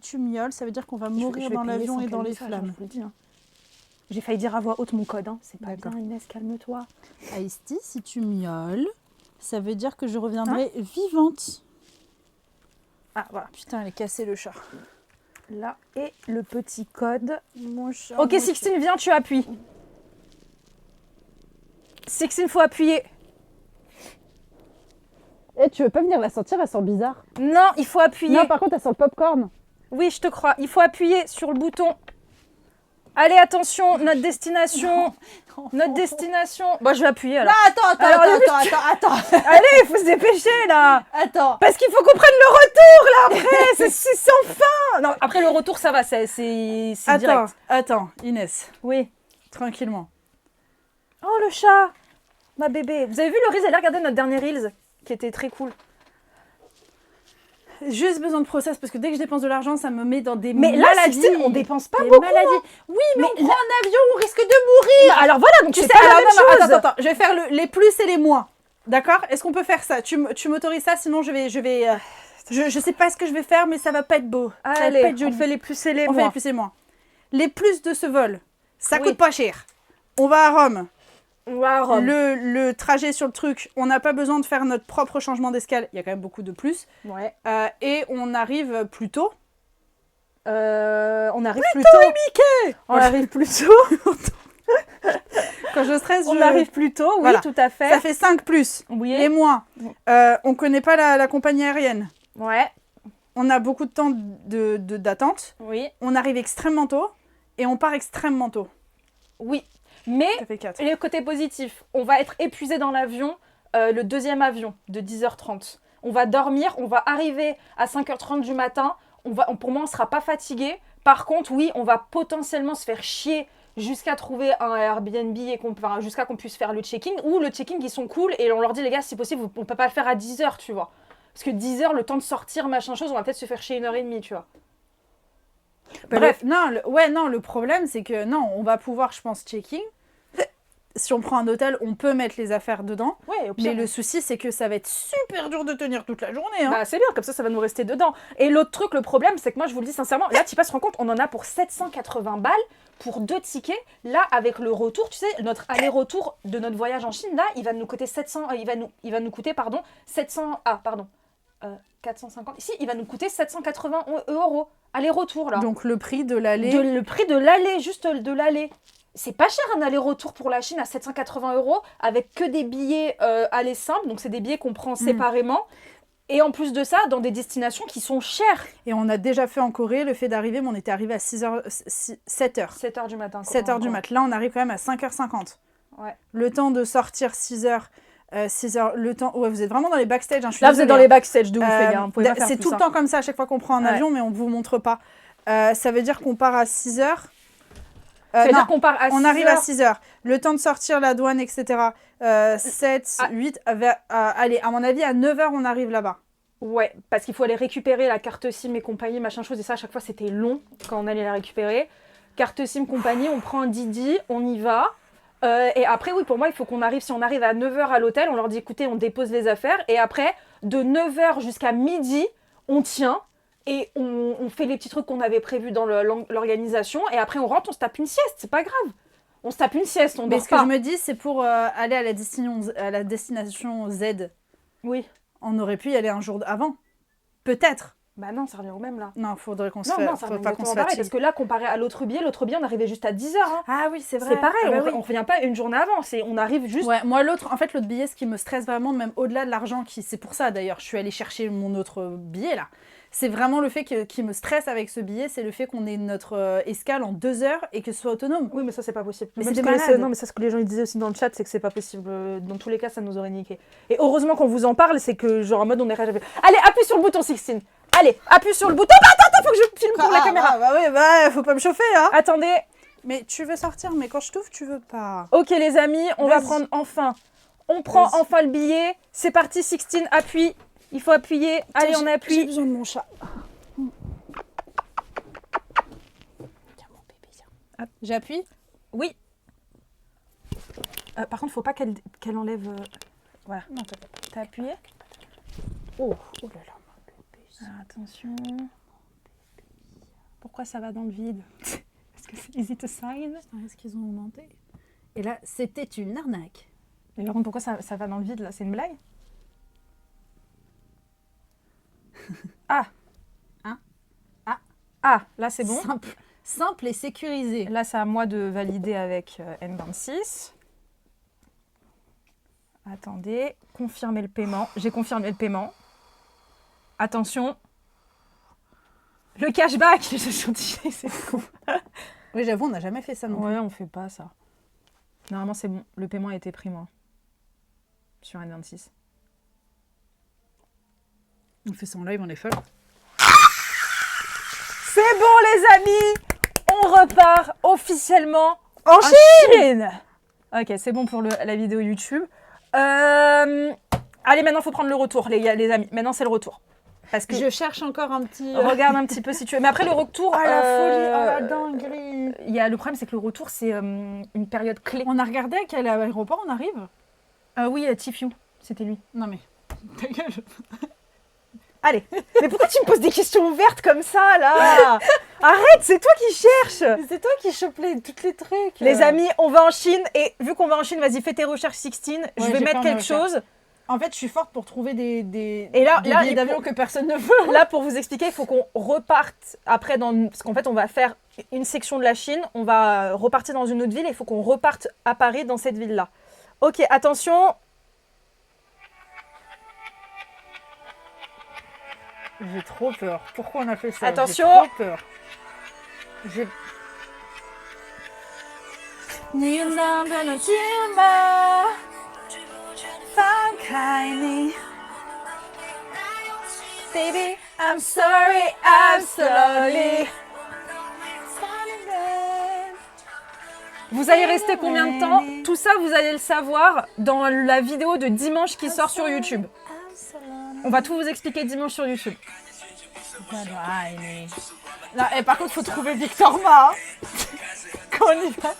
tu miaules, ça veut dire qu'on va mourir Je vais dans payer l'avion sans et dans calmer les ça, flammes. je vous le dis. Hein. J'ai failli dire à voix haute mon code, hein. C'est pas D'accord. bien, Inès, calme-toi. Ice-T, si tu miaules, ça veut dire que je reviendrai vivante. Ah, voilà. Putain, elle est cassée le chat. Là, et le petit code. Mon chat. Ok, Sixtine, viens, tu appuies. Sixtine, faut appuyer. Tu veux pas venir la sentir, elle sent bizarre. Non, il faut appuyer. Non, par contre, elle sent le popcorn. Oui, je te crois. Il faut appuyer sur le bouton. Allez, attention, notre destination. Notre destination. Bon, je vais appuyer alors. Non, Alors, attends. Allez, il faut se dépêcher là. Attends. Parce qu'il faut qu'on prenne le retour là après. C'est sans fin. Non, après le retour, ça va, c'est direct. Attends, Inès, Oui. tranquillement. Oh, le chat. Ma bébé. Vous avez vu le Reels? Allez regarder notre dernier Reels qui était très cool. Juste besoin de process parce que dès que je dépense de l'argent, ça me met dans des Mais là, maladies. Sixtine, on dépense pas Des beaucoup. maladies. Hein. Oui, mais on Mais prend un avion, on risque de mourir. Alors voilà, donc Tu c'est sais, pas la alors, même non, chose. attends, je vais faire les plus et les moins. D'accord? Est-ce qu'on peut faire ça? Tu m'autorises ça, sinon je sais pas ce que je vais faire, mais ça va pas être beau. Ça va pas Allez, être on joli. fait les plus et les On fait moins. les plus et moins. Les plus de ce vol, ça Oui. coûte pas cher. On va à Rome. On va à Rome. Le trajet sur le truc, on n'a pas besoin de faire notre propre changement d'escale. Il y a quand même beaucoup de plus. Ouais. Et on arrive plus tôt. On arrive plus Tôt, tôt. Mickey. On arrive plus tôt. Quand je stresse, On arrive plus tôt, oui, Voilà. tout à fait. Ça fait 5 plus. Oui. Les moins. On connaît pas la compagnie aérienne. Ouais. On a beaucoup de temps d'attente. Oui. On arrive extrêmement tôt. Et on part extrêmement tôt. Oui. Mais Ça fait 4. le côté positif, on va être épuisé dans l'avion, le deuxième avion de 10h30. On va dormir, on va arriver à 5h30 du matin. Pour moi, on ne sera pas fatigué. Par contre, oui, on va potentiellement se faire chier jusqu'à trouver un Airbnb et jusqu'à qu'on puisse faire le check-in. Ou le check-in, ils sont cool et on leur dit, les gars, si possible, on ne peut pas le faire à 10h, tu vois. Parce que 10h, le temps de sortir, machin chose, on va peut-être se faire chier 1h30, tu vois. Bref. Non, le problème, c'est que non, on va pouvoir, je pense, check-in. Si on prend un hôtel, on peut mettre les affaires dedans. Ouais, au pire, Mais le souci, c'est que ça va être super dur de tenir toute la journée. Hein. bah, c'est bien, comme ça va nous rester dedans. Et l'autre truc, le problème, c'est que moi, je vous le dis sincèrement, là, tu passes rends compte, on en a pour 780 balles pour 2 tickets. Là, avec le retour, tu sais, notre aller-retour de notre voyage en Chine, là, il va nous coûter 450. Ici, il va nous coûter 780 € aller-retour, là. Donc le prix de l'aller. Le prix de l'aller, juste de l'aller. C'est pas cher un aller-retour pour la Chine à 780 € avec que des billets aller simple. Donc, c'est des billets qu'on prend séparément. Et en plus de ça, dans des destinations qui sont chères. Et on a déjà fait en Corée le fait d'arriver, mais on était arrivé à 7h. 7h du matin. 7h du mat. Là, on arrive quand même à 5h50. Ouais. Le temps de sortir 6h. 6h, le temps. Ouais, vous êtes vraiment dans les backstage. Hein, je suis Là, vous êtes dans désolée, les backstage de ouf, les gars. Vous pouvez pas faire c'est tout le temps comme ça à chaque fois qu'on prend un avion, mais on ne vous montre pas. Ça veut dire qu'on part à 6h. Ça veut dire qu'on part à 6h. On arrive à 6h. Le temps de sortir la douane, etc. 7, 8. Allez, à mon avis, à 9h, on arrive là-bas. Ouais, parce qu'il faut aller récupérer la carte SIM et compagnie, machin chose. Et ça, à chaque fois, c'était long quand on allait la récupérer. Carte SIM, compagnie, on prend un Didi, on y va. Et après, oui, pour moi, il faut qu'on arrive, si on arrive à 9h à l'hôtel, on leur dit, écoutez, on dépose les affaires. Et après, de 9h jusqu'à midi, on tient et on fait les petits trucs qu'on avait prévus dans l'organisation. Et après, on rentre, on se tape une sieste, c'est pas grave. On se tape une sieste, on dort pas. Mais ce que je me dis, c'est pour aller à la destination Z. Oui. On aurait pu y aller un jour avant. Peut-être. Bah non, ça revient au même là. Non, faudrait qu'on se Non, ça revient exactement pareil. Parce que là, comparé à l'autre billet, on arrivait juste à 10h. Hein. Ah oui, c'est vrai. C'est pareil, Ah bah on revient pas une journée avant. On arrive juste. Ouais, moi, l'autre billet, ce qui me stresse vraiment, même au-delà de l'argent, c'est pour ça d'ailleurs, je suis allée chercher mon autre billet là. C'est vraiment le fait qui me stresse avec ce billet, c'est le fait qu'on ait notre escale en 2 heures et que ce soit autonome. Oui, mais ça, c'est pas possible. Mais Même c'est ce des malades. non, mais ça, ce que les gens ils disaient aussi dans le chat, c'est que c'est pas possible. Dans tous les cas, ça nous aurait niqué. Et heureusement qu'on vous en parle, c'est que genre en mode on est réagi. Allez, appuie sur le bouton, Sixtine. Allez, appuie sur le bouton. Attends, faut que je filme pour la caméra. Bah oui, faut pas me chauffer, hein. Attendez. Mais tu veux sortir, mais quand je t'ouvre, tu veux pas. Ok, les amis, on va prendre enfin. On prend Vas-y. enfin le billet. C'est parti, Sixtine, appuie. Il faut appuyer. Allez, on J'ai appuie. besoin de mon chat. J'appuie. Oui. Par contre, faut pas qu'elle enlève. Voilà. Non, T'as appuyé. Oh là là. Alors, attention. Pourquoi ça va dans le vide? Parce Is it a sign? Putain, est-ce qu'ils ont augmenté? Et là, c'était une arnaque. Mais par contre, pourquoi ça va dans le vide là? C'est une blague? Ah! Hein? Ah, là c'est bon. Simple et sécurisé. Là, c'est à moi de valider avec N26. Attendez, confirmer le paiement. J'ai confirmé le paiement. Attention. Le cashback, c'est fou. Oui, j'avoue, on n'a jamais fait ça non plus. Ouais, on fait pas ça. Normalement, c'est bon. Le paiement a été pris, moi. Sur N26. On fait son live, on est folle. C'est bon, les amis! On repart officiellement En Chine. Ok, c'est bon pour la vidéo YouTube. Allez, maintenant, il faut prendre le retour, les amis. Maintenant, c'est le retour. Parce que je cherche encore un petit... Regarde un petit peu si tu veux. Mais après, le retour... Ah, la folie, ah, la dinguerie. Le problème, c'est que le retour, c'est une période clé. On a regardé à quel aéroport on arrive? Oui, Tifiu. C'était lui. Non, mais... Ta gueule. Allez. Mais pourquoi tu me poses des questions ouvertes comme ça, là? Arrête, c'est toi qui cherches. C'est toi qui chopes toutes les trucs. Les amis, on va en Chine. Et vu qu'on va en Chine, vas-y, fais tes recherches, Sixtine. Je vais mettre quelque chose. En fait, je suis forte pour trouver des billets d'avion que personne ne veut. Là, pour vous expliquer, il faut qu'on reparte après parce qu'en fait, on va faire une section de la Chine. On va repartir dans une autre ville et il faut qu'on reparte à Paris dans cette ville-là. Ok, attention. J'ai trop peur. Pourquoi on a fait ça? Attention. J'ai trop peur. Baby, I'm sorry, I'm slowly. Vous allez rester combien de temps? Tout ça, vous allez le savoir dans la vidéo de dimanche qui sort sur YouTube. On va tout vous expliquer dimanche sur YouTube. Là, et par contre, il faut trouver Victor Ma. Quand on y va.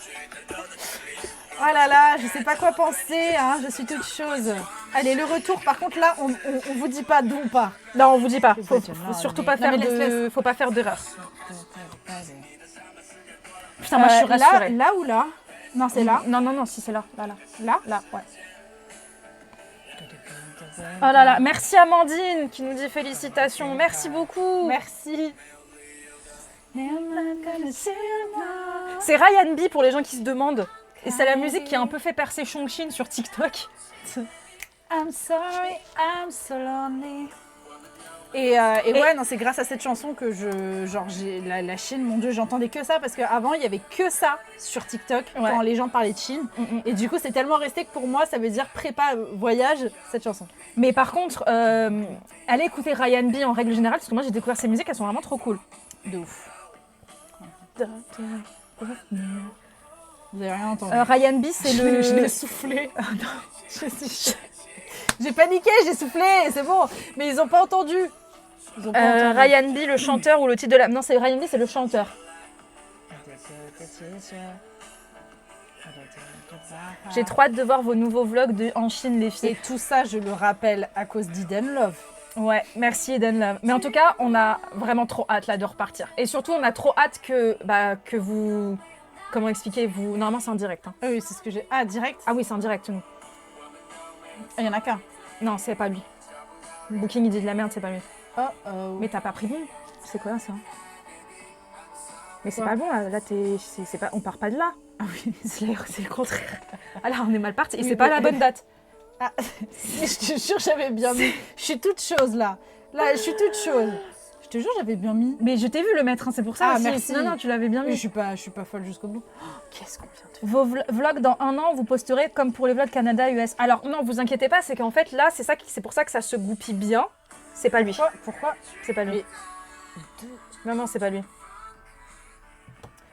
Oh là là, je sais pas quoi penser, hein, je suis toute chose. Allez, le retour, par contre, là, on vous dit pas d'où on part. Non, on vous dit pas. Faut surtout pas faire faut pas faire d'erreur. Putain, moi, je suis rassurée. Là ou là? Non, c'est là. Non, si c'est là. Là, ouais. Oh là là, merci Amandine qui nous dit félicitations. Merci beaucoup. Merci. C'est Ryan B pour les gens qui se demandent. Et c'est la musique qui a un peu fait percer Chongqing sur TikTok. I'm sorry, I'm so lonely. Et ouais, non, c'est grâce à cette chanson que j'ai la Chine, mon Dieu, j'entendais que ça parce qu'avant il y avait que ça sur TikTok quand les gens parlaient de Chine. Et du coup, c'est tellement resté que pour moi, ça veut dire prépa voyage cette chanson. Mais par contre, allez écouter Ryan B en règle générale parce que moi j'ai découvert ces musiques, elles sont vraiment trop cool. De ouf. Vous avez rien entendu. Ryan B, c'est le. Je l'ai soufflé. J'ai paniqué, j'ai soufflé, c'est bon. Mais ils ont pas entendu. Ryan B, le chanteur ou le titre de la. Non, c'est Ryan B, c'est le chanteur. J'ai trop hâte de voir vos nouveaux vlogs en Chine, les filles. Et tout ça, je le rappelle, à cause d'Eden Love. Ouais, merci Eden Love. Mais en tout cas, on a vraiment trop hâte là de repartir. Et surtout, on a trop hâte que vous. Comment expliquer vous... Normalement, c'est en direct. Hein. Oui, c'est ce que j'ai. Ah, direct? Ah oui, c'est en direct, nous. Il y en a qu'un. Non, c'est pas lui. Le booking, il dit de la merde, c'est pas lui. Oh. Mais t'as pas pris bon. C'est quoi ça? Mais c'est pas bon là. Là, c'est pas... on part pas de là. Ah oui, c'est le contraire. Ah là, on est mal parti. Et c'est pas la bonne date. Ah, je te jure, j'avais bien mis. Je suis toute chose là. Là, je suis toute chose. Je te jure, j'avais bien mis. Mais je t'ai vu le mettre, hein, c'est pour ça. Ah, merci. Non, tu l'avais bien mis. Je suis pas folle jusqu'au bout. Oh, qu'est-ce qu'on vient de faire? Vos vlogs dans 1 an, vous posterez comme pour les vlogs Canada, US. Alors non, vous inquiétez pas, c'est qu'en fait là, c'est pour ça que ça se goupille bien. C'est pas lui. Pourquoi? C'est pas lui. Non, c'est pas lui.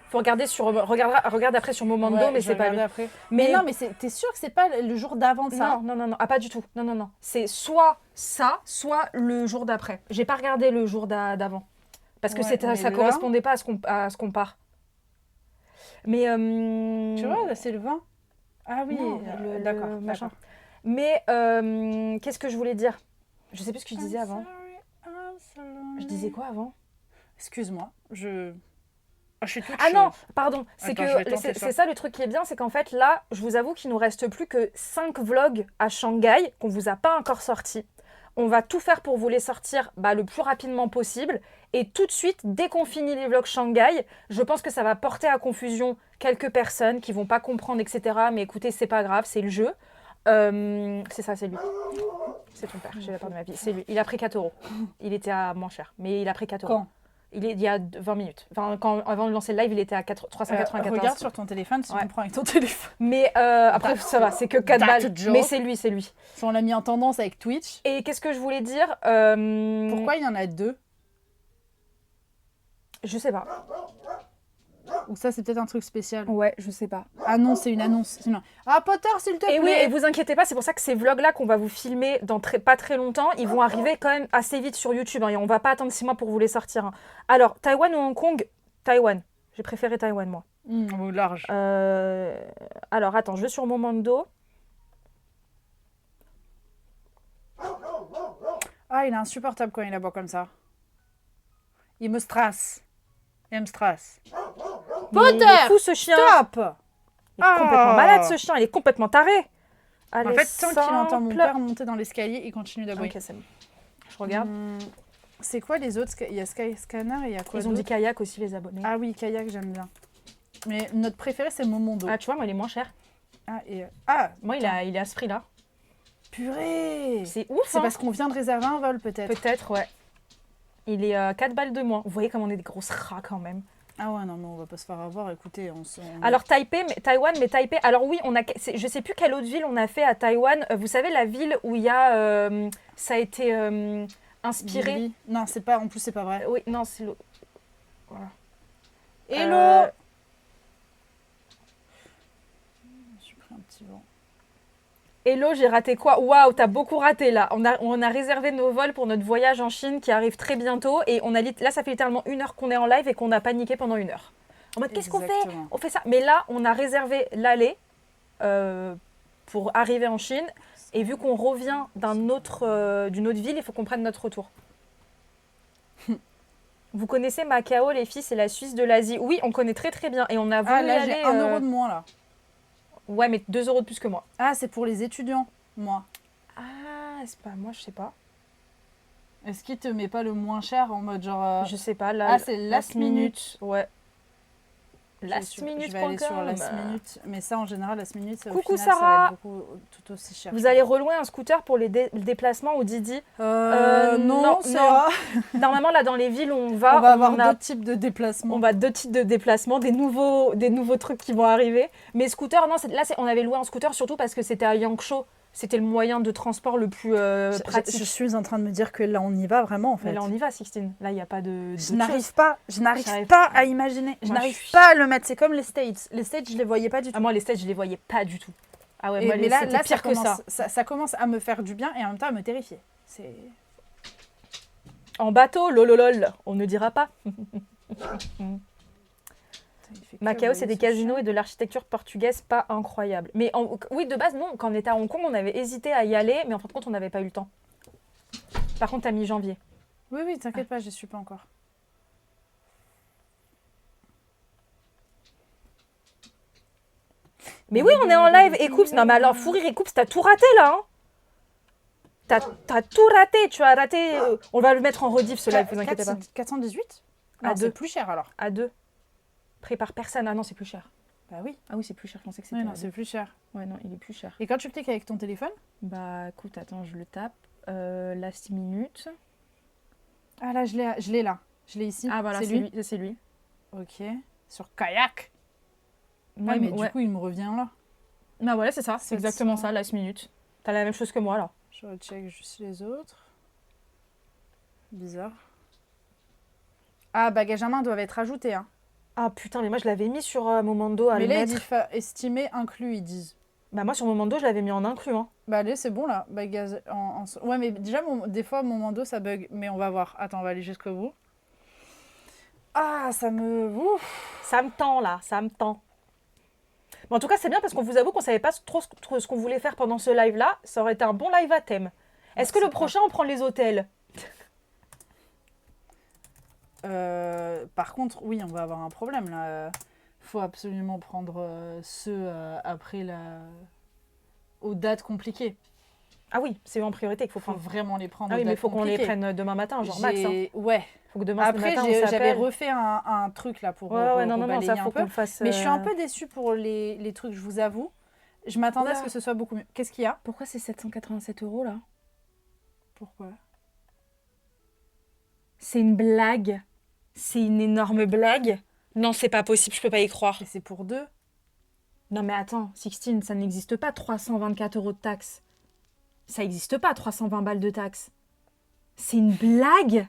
Faut regarder regarde après sur Momando, mais c'est pas lui. Après. Mais non, mais t'es sûr que c'est pas le jour d'avant de ça? Non. Ah, pas du tout. Non. C'est soit ça, soit le jour d'après. J'ai pas regardé le jour d'avant. Parce que ça correspondait pas à ce qu'on part. Mais. Tu vois, là, c'est le 20. Ah oui, d'accord. Mais qu'est-ce que je voulais dire? Je sais plus ce que je disais avant. Je disais quoi avant? Excuse-moi, Ah, je suis toute Ah non, chaude. pardon, c'est Attends, je vais que tenter c'est ça. ça le truc qui est bien, c'est qu'en fait là, je vous avoue qu'il nous reste plus que 5 vlogs à Shanghai qu'on vous a pas encore sortis. On va tout faire pour vous les sortir le plus rapidement possible. Et tout de suite, dès qu'on finit les vlogs Shanghai, je pense que ça va porter à confusion quelques personnes qui vont pas comprendre, etc. Mais écoutez, c'est pas grave, c'est le jeu. C'est ça, c'est lui. C'est ton père, j'ai la peur de ma vie. C'est lui. Il a pris 4 euros. Il était à moins cher, mais il a pris 4 euros. Quand Il y a 20 minutes. Enfin, avant de lancer le live, il était à 394. Regarde sur ton téléphone si Ouais. tu prends avec ton téléphone. Mais après, ça va, c'est que 4 That's balles. a joke. Mais c'est lui, c'est lui. Si on l'a mis en tendance avec Twitch. Et qu'est-ce que je voulais dire Pourquoi il y en a 2? Je sais pas. Ou ça, c'est peut-être un truc spécial. Ouais, je sais pas. Ah non, c'est une annonce. Sinon... Ah, Potter, s'il te plaît. Et oui, et vous inquiétez pas, c'est pour ça que ces vlogs-là qu'on va vous filmer dans pas très longtemps, ils vont arriver quand même assez vite sur YouTube. Et on va pas attendre 6 mois pour vous les sortir. Hein. Alors, Taïwan ou Hong Kong? Taïwan. J'ai préféré Taïwan, moi. Au large. Alors, attends, je vais sur mon Mando. Ah, il est insupportable quand il aboie comme ça. Il me stresse. Il me stresse. Mais il est fou, ce chien. Stop. Il est complètement malade, ce chien. Il est complètement taré. Allez, En fait, tant qu'il entend mon simple. père monter dans l'escalier, il continue d'aboyer. Ok, c'est bon. Je regarde. C'est quoi les autres? Il y a Skyscanner et il y a quoi Ils ont dit d'autre? kayak aussi, les abonnés. Ah oui, kayak, j'aime bien. Mais notre préféré, c'est Momondo. Ah, tu vois, moi, il est moins cher. Ah, Moi, il est à ce prix-là. purée. C'est ouf, C'est hein. parce qu'on vient de réserver un vol, peut-être. Peut-être, ouais. Il est 4 balles de moins. Vous voyez comme on est des grosses rats quand même. Ah ouais, non, mais on va pas se faire avoir. Écoutez, Alors Taïwan, mais Taipei. Alors oui, je sais plus quelle autre ville on a fait à Taïwan. Vous savez la ville où il y a, ça a été inspiré. Billy. Non, c'est pas. En plus, c'est pas vrai. Oui, non, c'est l'autre. Voilà. Hello. J'ai pris un petit vent. Hello, j'ai raté quoi? Waouh, t'as beaucoup raté là. On a réservé nos vols pour notre voyage en Chine qui arrive très bientôt. Et là, ça fait littéralement 1 heure qu'on est en live et qu'on a paniqué pendant 1 heure. En mode, qu'est-ce qu'on fait? Exactement. On fait ça. Mais là, on a réservé l'aller pour arriver en Chine. Et vu qu'on revient d'une autre ville, il faut qu'on prenne notre retour. Vous connaissez Macao, les filles, c'est la Suisse de l'Asie. Oui, on connaît très très bien. Et on a voulu Ah, là, y j'ai aller. 1 euro de moins, là. Ouais, mais 2 euros de plus que moi. Ah, c'est pour les étudiants, moi. Ah, c'est pas moi, je sais pas. Est-ce qu'il te met pas le moins cher en mode genre... Je sais pas. Là, Ah, c'est last minute. Ouais. Je Lastminute.com. vais aller sur last minute. Mais ça, en général, last minute, au Coucou, final, ça va Sarah. être beaucoup, tout aussi cher. Vous allez relouer un scooter pour le déplacement au Didi. Non, non. Sarah. Normalement, là, dans les villes où on va, On va avoir a d'autres types de déplacements. on va 2 types de déplacements, des nouveaux trucs qui vont arriver. Mais scooter, non, on avait loué un scooter surtout parce que c'était à Yangshuo. C'était le moyen de transport le plus pratique. Je suis en train de me dire que là, on y va vraiment, en fait. Mais là, on y va, Sixtine. Là, il n'y a pas de Je chose. n'arrive pas J'arrive pas à imaginer. Je Moi, n'arrive je suis- pas à le mettre. C'est comme les States. Les States, je les voyais pas du tout. Ah, moi, les stages, je les voyais pas du tout. Ah ouais, moi, Mais là, c'était pire que ça. Ça commence à me faire du bien et en même temps à me terrifier. C'est... En bateau, lololol, on ne dira pas. Macao, c'est des casinos et de l'architecture portugaise pas incroyable. Mais oui, de base, non. Quand on était à Hong Kong, on avait hésité à y aller, mais en fin de compte, on n'avait pas eu le temps. Par contre, à mi-janvier. Oui, oui, t'inquiète pas, je suis pas encore. Mais oui, on est en live. Et Coups, non, mais alors, fou rire et Coups, t'as tout raté là. Hein. T'as tout raté. Tu as raté. On va le mettre en rediff, ce live, vous inquiétez pas. 418 À Non, deux. c'est plus cher alors. À 2. Pris par personne. Ah non, c'est plus cher. Bah oui. Ah oui, c'est plus cher. Je pensais que c'était. Oui, non, à c'est deux. plus cher. Ouais, non, il est plus cher. Et quand tu cliques avec ton téléphone Bah, écoute, attends, je le tape. Last minute. Ah là, je l'ai là. Je l'ai ici. Ah voilà, c'est lui. C'est lui. Ok. Sur kayak. Moi, Ouais, mais ouais. du coup, il me revient là. Bah voilà, c'est ça. C'est 700. exactement ça, last minute. T'as la même chose que moi, là. Je recheck juste les autres. Bizarre. Ah, bagages à main doivent être ajoutés. Hein. Ah putain, mais moi, je l'avais mis sur Momando à Mais le là, ils mettre. disent estimé inclus, ils disent. Bah moi, sur Momando, je l'avais mis en inclus. Hein. Bah allez, c'est bon là. Bagages Ouais, mais déjà, des fois, mon Mando, ça bug. Mais on va voir. Attends, on va aller jusqu'au bout. Ah, ça me... Ouf. Ça me tend, là. Ça me tend. Mais en tout cas, c'est bien parce qu'on vous avoue qu'on savait pas trop ce qu'on voulait faire pendant ce live-là. Ça aurait été un bon live à thème. Est-ce que le prochain, on prend les hôtels? Par contre, oui, on va avoir un problème là. Faut absolument prendre ceux après aux dates compliquées. Ah oui, c'est en priorité qu'il faut Faut prendre. vraiment les prendre. Ah aux oui, mais il dates faut qu'on les compliquées. prenne demain matin, genre max. Hein. Ouais. Faut que demain Après, matin, on j'avais s'appelle. refait un truc là pour, Ouais, non, balayer ça un faut peu. qu'on le fasse. Mais je suis un peu déçue pour les trucs, je vous avoue. Je m'attendais à ce Oula. que ce soit beaucoup mieux. Qu'est-ce qu'il y a? Pourquoi c'est 787 € là? Pourquoi? C'est une blague. C'est une énorme blague. Non, c'est pas possible, je peux pas y croire. Et c'est pour 2. Non mais attends, Sixtine, ça n'existe pas 324 € de taxes. Ça n'existe pas 320 balles de taxes. C'est une blague.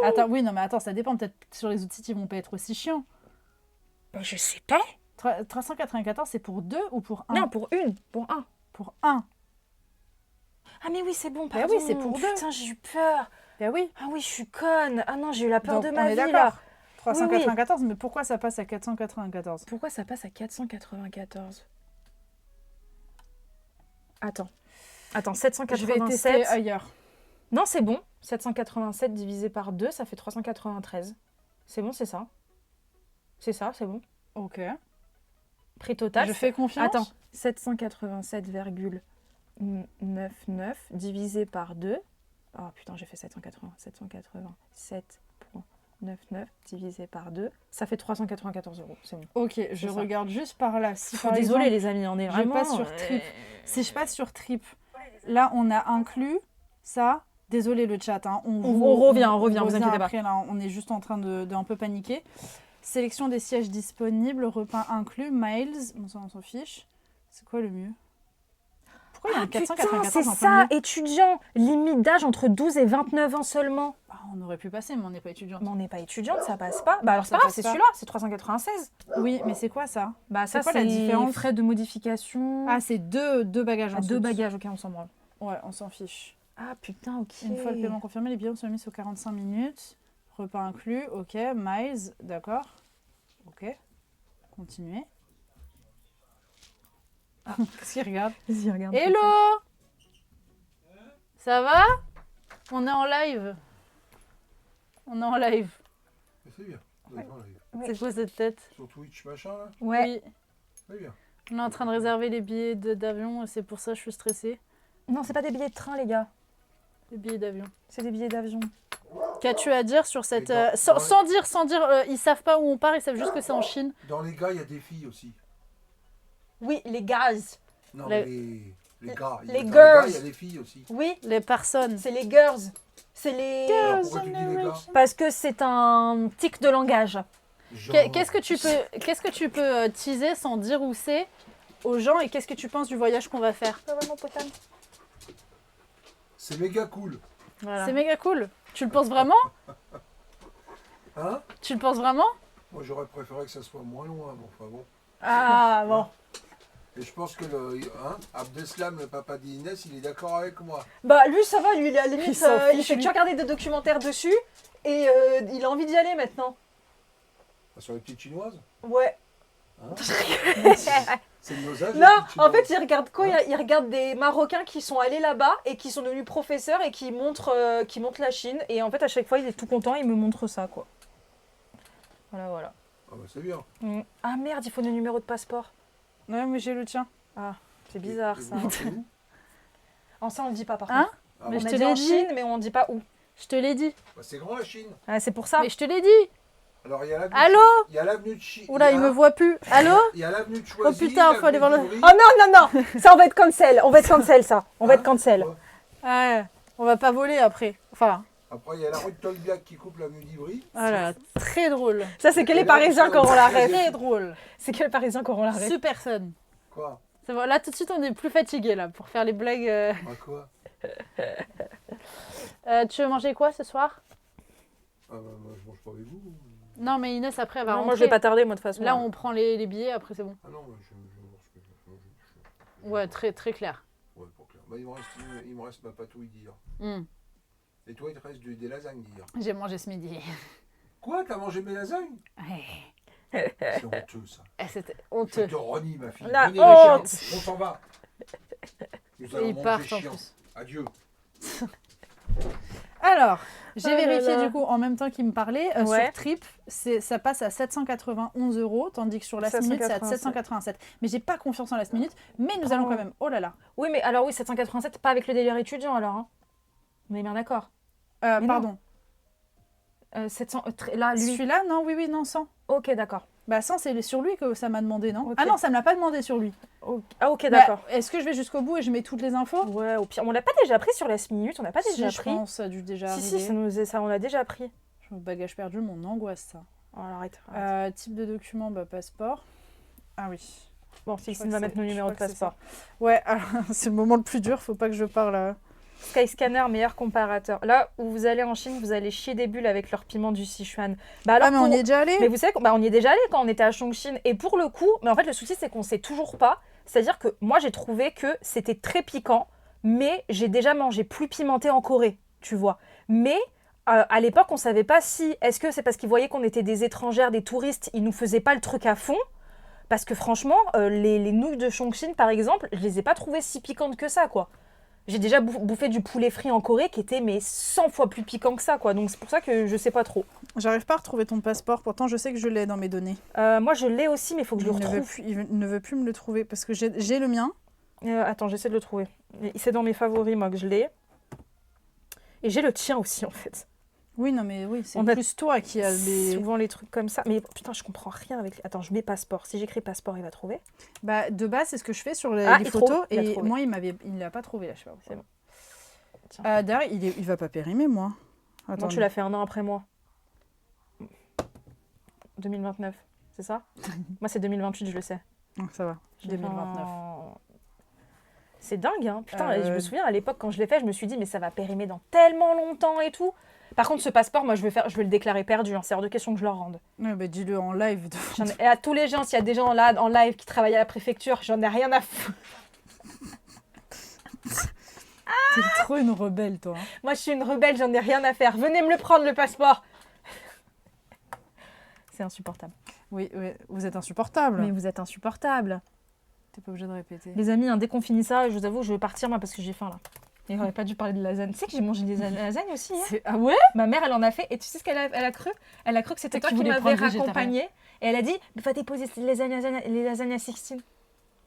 Attends, oui, non, mais attends, ça dépend. Peut-être sur les autres sites, ils vont pas être aussi chiants. Ben, je sais pas. 394, c'est pour 2 ou pour 1? Non, pour un. Pour 1. Ah mais oui, c'est bon, Bah pardon. oui, c'est pour 2. Putain, j'ai eu peur. Ben oui. Ah oui, je suis conne. Ah non, j'ai eu la peur Donc, de on ma est vie d'accord. là. 394, mais pourquoi ça passe à 494? Pourquoi ça passe à 494? Attends, Je vais tester 787. ailleurs. Non, c'est bon. 787 divisé par 2, ça fait 393. C'est bon, c'est ça. C'est ça, c'est bon. Ok. Prix total. Je fais confiance. Attends, 787,99 divisé par 2. Oh putain, j'ai fait 787,99 divisé par 2. Ça fait 394 €. C'est bon. Ok, je ça. regarde juste par là. Si par Désolé exemple, les amis, on est je vraiment... passe sur Trip. Si je passe sur Trip, là, on a inclus ça. Désolé le chat. Hein. On revient, vous inquiétez pas. Après, là, on est juste en train de un peu paniquer. Sélection des sièges disponibles, repas inclus, miles. Bon, ça, on s'en fiche. C'est quoi le mieux? Pourquoi il y a un putain, 494 c'est en plein ça, milieu? étudiant. Limite d'âge entre 12 et 29 ans seulement. Bah, on aurait pu passer, mais on n'est pas étudiante. Mais on n'est pas étudiante, ça passe pas. Bah alors c'est Ça pas grave, passe c'est pas. celui-là, c'est 396. Oui, mais c'est quoi ça? Bah ça, quoi la c'est différence? frais de modification. Ah, c'est deux bagages en Ah, 2 soute. bagages, ok, on s'en branle. Ouais, on s'en fiche. Ah putain, ok. Une fois le paiement confirmé, les billets sont mis sur 45 minutes. Repas inclus, ok. Miles, d'accord. Ok. Continuez. Ah, qu'est-ce qu'il regarde? Vas-y, regarde. Hello! Ça va? On est en live. On est en live. Mais c'est bien. Ouais. Ouais. C'est quoi cette tête? Sur Twitch, machin, là. Ouais. Oui. C'est bien. On est en train de réserver les billets d'avion et c'est pour ça que je suis stressée. Non, c'est pas des billets de train, les gars. Les billets d'avion. C'est des billets d'avion. Qu'as-tu à dire sur cette... Et sans dire, ils savent pas où on part, ils savent juste que c'est en Chine. Dans les gars, il y a des filles aussi. Oui, les gaz. Non, Les- mais les gars. les dans girls. il y a des filles aussi. Oui, Les personnes. c'est les girls. C'est les... Alors pourquoi tu dis les gars? Parce que c'est un tic de langage. Genre, Qu'est-ce que tu peux teaser sans dire où c'est aux gens et qu'est-ce que tu penses du voyage qu'on va faire? c'est méga cool. Voilà. C'est méga cool. Tu le penses vraiment? Hein? Tu le penses vraiment? Moi, j'aurais préféré que ça soit moins loin, mais enfin bon. Ah bon. Et je pense que Abdeslam, le papa d'Inès, il est d'accord avec moi. Bah lui ça va, lui il est à la limite, Il s'en il fiche, fait lui. que regarder des documentaires dessus et il a envie d'y aller maintenant. Sur les petites chinoises. Ouais. Hein? C'est de nos âges. Non, les petites en fait chinoises. il regarde quoi? Ouais. Il regarde des Marocains qui sont allés là-bas et qui sont devenus professeurs et qui montrent la Chine. Et en fait à chaque fois il est tout content, il me montre ça quoi. Voilà. Ah bah c'est bien. Ah merde, il faut le numéro de passeport. Ouais, mais j'ai le tien. Ah, c'est bizarre Et ça. vous partez où? En ça on le dit pas par Hein? contre. Ah Mais bon. je On te a dit en l'ai dit. Chine mais on dit pas où. Je te l'ai dit. Bah, c'est grand la Chine. Ah, c'est pour ça. Mais je te l'ai dit. Alors il y a l'avenue. Allô? Il y a l'avenue de Chine. Oula, il me voit plus. Allô? Il y a l'avenue de Choisy. Oh putain, faut aller voir le- l'avenue d'Ivry. Oh non, ça on va être cancel, ça. On va être cancel. Ouais. Ouais, on va pas voler après. Enfin, Après, il y a la rue de Tolbiac qui coupe l'avenue d'Ivry. voilà, très drôle. Ça c'est que les Et là, Parisiens vous qui auront savez- la rêve. Très drôle. C'est que les Parisiens qui auront la rêve. Super fun. Quoi? C'est bon, là tout de suite on est plus fatigué là pour faire les blagues. Ah quoi? Tu veux manger quoi ce soir? Ah bah moi je mange pas avec vous. Non mais Inès après elle va Non, rentrer. moi je vais pas tarder moi de toute façon. Là on prend les billets après c'est bon. Ah non, moi je mange ce que je veux. Ouais, très très clair. Ouais, pas clair. Bah, il me reste ma patouille d'hier. Hmm. Et toi, il te reste des lasagnes d'hier. J'ai mangé ce midi. Quoi? T'as mangé mes lasagnes? Ouais. C'est honteux ça. C'était Je honteux. te renie ma fille. La Venez, les chiens, honte. on s'en va. Nous Et allons ils manger partent en chiant. plus. Adieu. Alors, j'ai Oh là vérifié là. du coup en même temps qu'il me parlait. Ouais. Sur Trip, ça passe à 791 €, tandis que sur Last Minute, c'est à 787. Mais j'ai pas confiance en Last Minute, mais nous allons quand même. Oh là là. Oui, mais alors oui, 787, pas avec le délire étudiant alors. Hein. On est bien d'accord. Mais Pardon. 700, là, lui. Celui-là, non, oui, non, 100. Ok, d'accord. Bah 100, c'est sur lui que ça m'a demandé, non? Ok. Ah non, ça me l'a pas demandé sur lui. Ah, ok, Bah, d'accord. est-ce que je vais jusqu'au bout et je mets toutes les infos? Ouais, au pire. On l'a pas déjà pris sur Last Minute, on n'a pas déjà Si, je pris. pense, ça a dû déjà Si, arriver. si, ça, on l'a déjà pris. Bagage perdu, mon angoisse, ça. Oh, alors, arrête. Type de document, bah passeport. Ah oui. Bon, Je Célestine crois va que mettre nos c'est- je numéros de crois que c'est passeport. Ouais, alors, c'est le moment le plus dur, faut pas que je parle. Skyscanner, meilleur comparateur. Là où vous allez en Chine, vous allez chier des bulles avec leur piment du Sichuan. Bah alors Ah, mais on y est déjà allé? Mais vous savez qu'on on y est déjà allé quand on était à Chongqing. Et pour le coup, mais en fait, le souci, c'est qu'on sait toujours pas. C'est-à-dire que moi, j'ai trouvé que c'était très piquant, mais j'ai déjà mangé plus pimenté en Corée, tu vois. Mais à l'époque, on savait pas si. Est-ce que c'est parce qu'ils voyaient qu'on était des étrangères, des touristes, ils nous faisaient pas le truc à fond? Parce que franchement, les nouilles de Chongqing, par exemple, je les ai pas trouvées si piquantes que ça, quoi. J'ai déjà bouffé du poulet frit en Corée qui était mais 100 fois plus piquant que ça, quoi. Donc c'est pour ça que je sais pas trop. J'arrive pas à retrouver ton passeport, pourtant je sais que je l'ai dans mes données. Moi, je l'ai aussi, mais il faut que je le retrouve. Il ne veut plus me le trouver parce que j'ai le mien. Attends, j'essaie de le trouver. C'est dans mes favoris, moi, que je l'ai. Et j'ai le tien aussi, en fait. Oui, non, mais oui, c'est On a plus toi qui a les. souvent les trucs comme ça. Mais putain, je comprends rien avec... Attends, je mets passeport. Si j'écris passeport, il va trouver. Bah, de base, c'est ce que je fais sur les il photos. trouve, il a Et trouvé. moi, il l'a pas trouvé là, je sais pas. C'est bon. Tiens. D'ailleurs, il va pas périmer, moi. Non, Attends. tu l'as fait un an après moi. 2029, c'est ça? Moi, c'est 2028, je le sais. Ça va, Je l'ai fait 2029. C'est dingue, hein. Putain, et je me souviens à l'époque quand je l'ai fait, je me suis dit mais ça va périmer dans tellement longtemps et tout. Par contre, ce passeport, moi, je vais le déclarer perdu. Hein. C'est hors de question que je le rende. Ouais, bah, dis-le en live. Et à tous les gens, s'il y a des gens là en live qui travaillent à la préfecture, j'en ai rien à foutre. T'es trop une rebelle, toi. Hein. Moi, je suis une rebelle, j'en ai rien à faire. Venez me le prendre, le passeport. C'est insupportable. Oui, vous êtes insupportable. Mais vous êtes insupportable. T'es pas obligé de répéter. Les amis, hein, dès qu'on finit ça, je vous avoue, je vais partir moi parce que j'ai faim là. Et j'aurais pas dû parler de lasagne. Tu sais que j'ai mangé des lasagnes aussi. Hein. Ah ouais? Ma mère, elle en a fait. Et tu sais ce qu'elle a cru? Elle a cru que c'était toi Tu qui voulais m'avais prendre végétarien. raccompagnée. Et elle a dit, va déposer les lasagnes à Sixtine.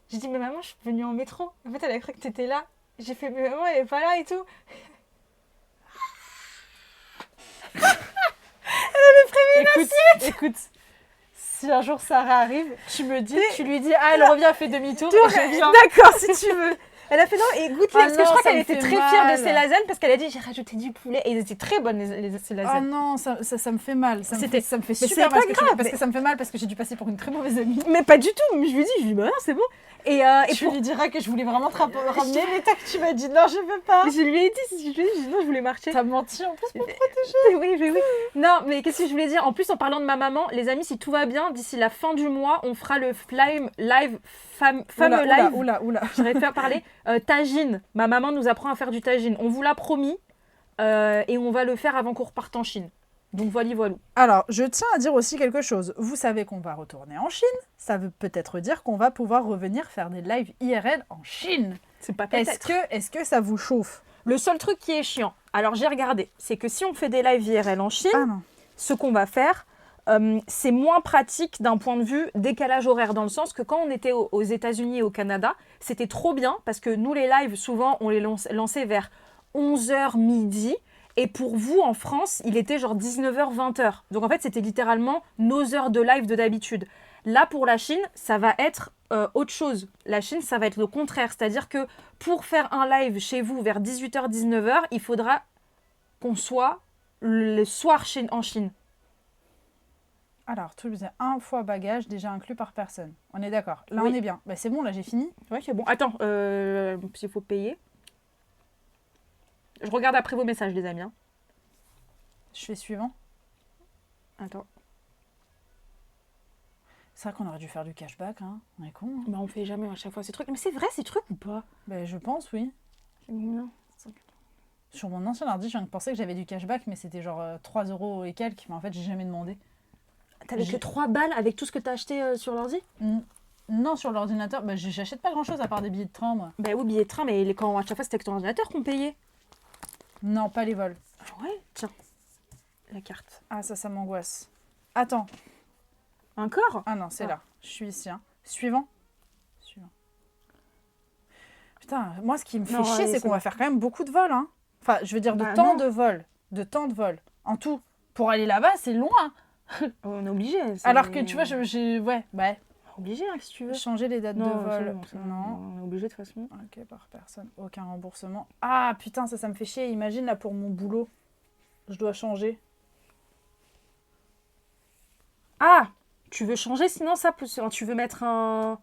J'ai dit, mais maman, je suis venue en métro. En fait, elle a cru que t'étais là. J'ai fait, mais maman, elle est pas là et tout. Écoute, si un jour Sarah arrive, tu me dis, Tu lui dis, ah, elle revient, elle fait demi-tour. et je viens. D'accord, si tu veux. Elle a fait non, et goûte-les. Ah parce que non, je crois ça qu'elle me était fait très fière de mal. ses lasagnes parce qu'elle a dit, j'ai rajouté du poulet. Et elles étaient très bonnes, ces Ah lasagnes. non, ça me fait mal. Ça me C'était- fait c'est super pas mal parce que grave, parce mais- que ça me fait mal parce que j'ai dû passer pour une très mauvaise amie. Mais pas du tout. Mais je lui dis, bah non, c'est bon. Et Tu pour- lui diras que je voulais vraiment te ramener, mais tu m'as dit non, je veux pas. je lui ai dit, non, je voulais marcher. T'as menti en plus pour Oui. Non, mais qu'est-ce que je voulais dire? En plus, en parlant de ma maman, les amis, si tout va bien, d'ici la fin du mois, on fera le fameux live. Oula. J'aurais fait parler. Tagine. Ma maman nous apprend à faire du tagine. On vous l'a promis. Et on va le faire avant qu'on reparte en Chine. Donc voilà. Alors, je tiens à dire aussi quelque chose. Vous savez qu'on va retourner en Chine. Ça veut peut-être dire qu'on va pouvoir revenir faire des lives IRL en Chine. C'est pas Est-ce que ça vous chauffe? Le seul truc qui est chiant, alors j'ai regardé, c'est que si on fait des lives IRL en Chine, Ah non. ce qu'on va faire, c'est moins pratique d'un point de vue décalage horaire, dans le sens que quand on était aux États-Unis et au Canada, c'était trop bien parce que nous, les lives, souvent, on les lançait vers 11h midi. Et pour vous, en France, il était genre 19h, 20h. Donc en fait, c'était littéralement nos heures de live de d'habitude. Là, pour la Chine, ça va être autre chose. La Chine, ça va être le contraire. C'est-à-dire que pour faire un live chez vous vers 18h, 19h, il faudra qu'on soit le soir en Chine. Alors, tout le un fois bagage déjà inclus par personne. On est d'accord. Là, Oui. on est bien. Bah, c'est bon, là, j'ai fini. Oui, c'est bon. Attends, s'il faut payer. Je regarde après vos messages, les amis. Hein. Je fais suivant. Attends. C'est vrai qu'on aurait dû faire du cashback, hein. On est con. Hein. Bah, on fait jamais à chaque fois ces trucs. Mais c'est vrai, ces trucs ou pas? Bah, je pense, oui. C'est combien? Sur mon ancien ordi, je viens de penser que j'avais du cashback, mais c'était genre 3 € et quelques. Mais en fait, j'ai jamais demandé. T'avais que 3 balles avec tout ce que t'as acheté sur l'ordi? Non, sur l'ordinateur, bah, j'achète pas grand-chose à part des billets de train, moi. Bah oui, billet de train, mais quand à chaque fois, c'était avec ton ordinateur qu'on payait. Non, pas les vols. Ah ouais, tiens. La carte. Ah, ça m'angoisse. Attends. Encore? Ah non, c'est Ah. là. Je suis ici. Hein. Suivant. Putain, moi, ce qui me fait Non, chier, allez, c'est c'est qu'on bon. va faire quand même beaucoup de vols. Hein. Enfin, je veux dire, Bah, de temps non. de vol. De temps de vol. En tout. Pour aller là-bas, c'est loin. On est obligé. Alors que, tu vois, j'ai... Ouais, Obligé, hein, si tu veux. changer les dates de Non, vol. c'est bon, ça, Non. on est obligé de toute façon. Ok, par personne. Aucun remboursement. Ah, putain, ça me fait chier. Imagine, là, pour mon boulot, je dois changer. Ah! Tu veux changer, sinon ça peut... Tu veux mettre un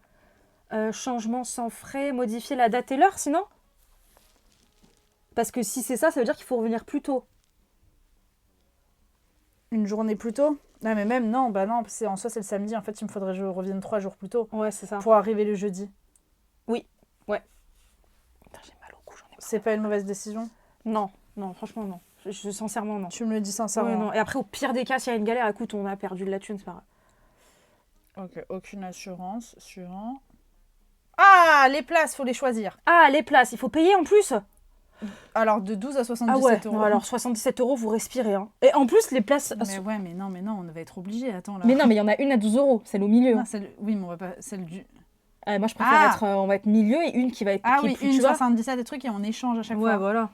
changement sans frais, modifier la date et l'heure, sinon? Parce que si c'est ça, ça veut dire qu'il faut revenir plus tôt. Une journée plus tôt? Ah, mais même, non, bah non, en soi, c'est le samedi. En fait, il me faudrait que je revienne 3 jours plus tôt Ouais, c'est ça. pour arriver le jeudi. Putain, j'ai mal au cou, j'en ai C'est pas une mauvaise décision? Non, franchement, non. Sincèrement, non. Tu me le dis sincèrement. Ouais, non. Et après, au pire des cas, s'il y a une galère, écoute, on a perdu de la thune, c'est pas grave. Ok, aucune assurance. Suivant. Ah, les places, faut les choisir. Ah, les places, il faut payer en plus? Alors, de 12 à Ah 77 ouais, euros. non, alors 77 euros, vous respirez. Hein. Et en plus, les places... Mais ouais, mais non, on va être obligé. Attends, là. Mais non, mais il y en a une à 12 euros, celle au milieu. Non, oui, mais on va pas... Celle du... Moi, je préfère Ah. être... on va être milieu et une qui va être... Ah qui est oui, plus, une tu vois. 77 des trucs et on échange à chaque Ouais, fois. voilà.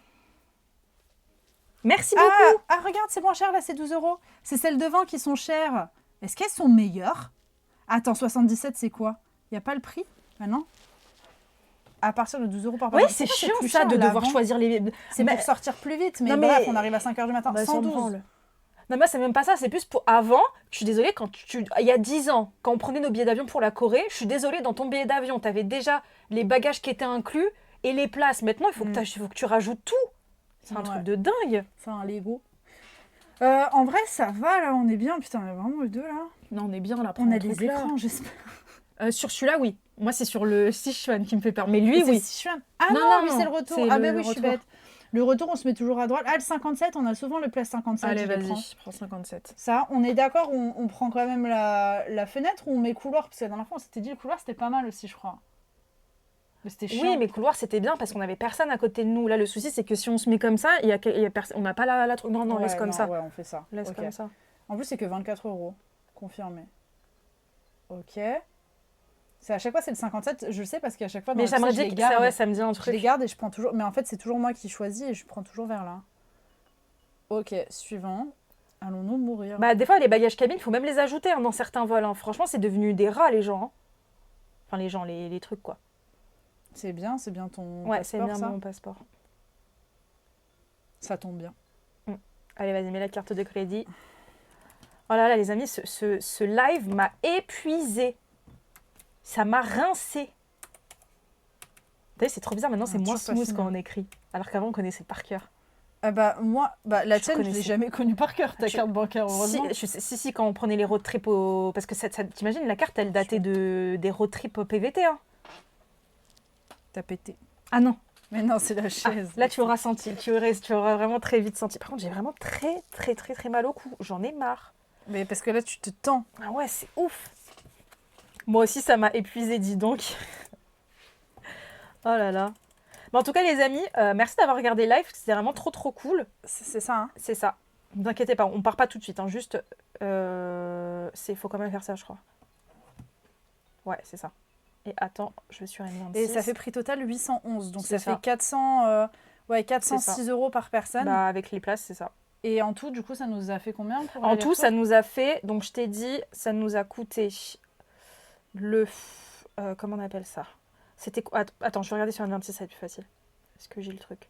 Merci beaucoup. Ah, regarde, c'est moins cher, là, c'est 12 euros. C'est celles de vin qui sont chères. Est-ce qu'elles sont meilleures? Attends, 77, c'est quoi? Il n'y a pas le prix? Maintenant à partir de 12 euros par Oui, personne. c'est Pourquoi chiant plus ça cher, de là, devoir avant choisir les... C'est Mais- pour sortir plus vite, mais Non, mais- bref, on arrive à 5h du matin. Bah, ça me 112. branle. Non, moi, c'est même pas ça. C'est plus pour avant. Je suis désolée, quand il y a 10 ans, quand on prenait nos billets d'avion pour la Corée, je suis désolée, dans ton billet d'avion, tu avais déjà les bagages qui étaient inclus et les places. Maintenant, il faut, faut que tu rajoutes tout. C'est un Ouais. truc de dingue. C'est un Lego. En vrai, ça va, là, on est bien. Putain, on a vraiment eu deux, là. Non, on est bien là. On a des écrans, j'espère. Sur celui-là, oui. Moi, c'est sur le Sichuan qui me fait peur. Mais lui, C'est oui. Sichuan. Ah Non, non, non, lui, non. c'est le retour. C'est Ah le bah oui, je suis retour. bête. Le retour, on se met toujours à droite. Ah, le 57, on a souvent le place 57. Allez, je le vas-y. prends. Prends 57. Ça, on est d'accord, on prend quand même la fenêtre ou on met couloir? Parce que la dernière fois, on s'était dit le couloir, c'était pas mal aussi, je crois. Mais c'était chiant. Oui, mais couloir, c'était bien parce qu'on avait personne à côté de nous. Là, le souci, c'est que si on se met comme ça, on n'a pas la truc. Non, Ouais, laisse comme ça. Ouais, on fait ça. Laisse Ok. comme ça. En plus, c'est que 24 euros. Confirmé. Ok. C'est à chaque fois, c'est le 57. Je le sais parce qu'à chaque fois, dans Mais le ça me site, je dit les que ça, garde. ouais, ça me dit un Je les truc. garde et je prends toujours. Mais en fait, c'est toujours moi qui choisis et je prends toujours vers là. Ok, suivant. Allons-nous mourir? Bah, des fois, les bagages cabine, il faut même les ajouter hein, dans certains vols. Hein. Franchement, c'est devenu des rats, les gens. Hein. Enfin, les gens, les trucs, quoi. C'est bien ton Ouais, c'est passeport, bien ça. mon passeport. Ça tombe bien. Allez, vas-y, mets la carte de crédit. Oh là là, les amis, ce live m'a épuisé. Ça m'a rincé. Vous savez, c'est trop bizarre. Maintenant, c'est moins toujours pas smooth fini. quand on écrit. Alors qu'avant, on connaissait par cœur. Ah bah, moi, la Je tienne, je l'ai connaissais. jamais connue par cœur, ta Je- carte bancaire, heureusement. Si, quand on prenait les road trips au... Parce que t'imagines, la carte, elle datait des road trips au PVT. Hein. T'as pété. Ah non. Mais non, c'est la Ah, chaise. là, tu auras senti. Tu auras vraiment très vite senti. Par contre, j'ai vraiment très, très, très, très mal au cou. J'en ai marre. Mais parce que là, tu te tends. Ah ouais, c'est ouf. Moi aussi, ça m'a épuisé, dis donc. Oh là là. Mais en tout cas, les amis, merci d'avoir regardé le live. C'était vraiment trop, trop cool. C'est ça, hein. C'est ça. Ne vous inquiétez pas, on part pas tout de suite. Hein, juste, faut quand même faire ça, je crois. Ouais, c'est ça. Et attends, je vais sur N26. Et ça fait prix total 811. Donc ça C'est ça. fait 406 euros par personne. Bah, avec les places, c'est ça. Et en tout, du coup, ça nous a fait combien pour En tout, ça l'aller-retour nous a fait, donc je t'ai dit, ça nous a coûté comment on appelle ça? C'était quoi? Attends, je vais regarder sur N26, ça va être plus facile. Est-ce que j'ai le truc?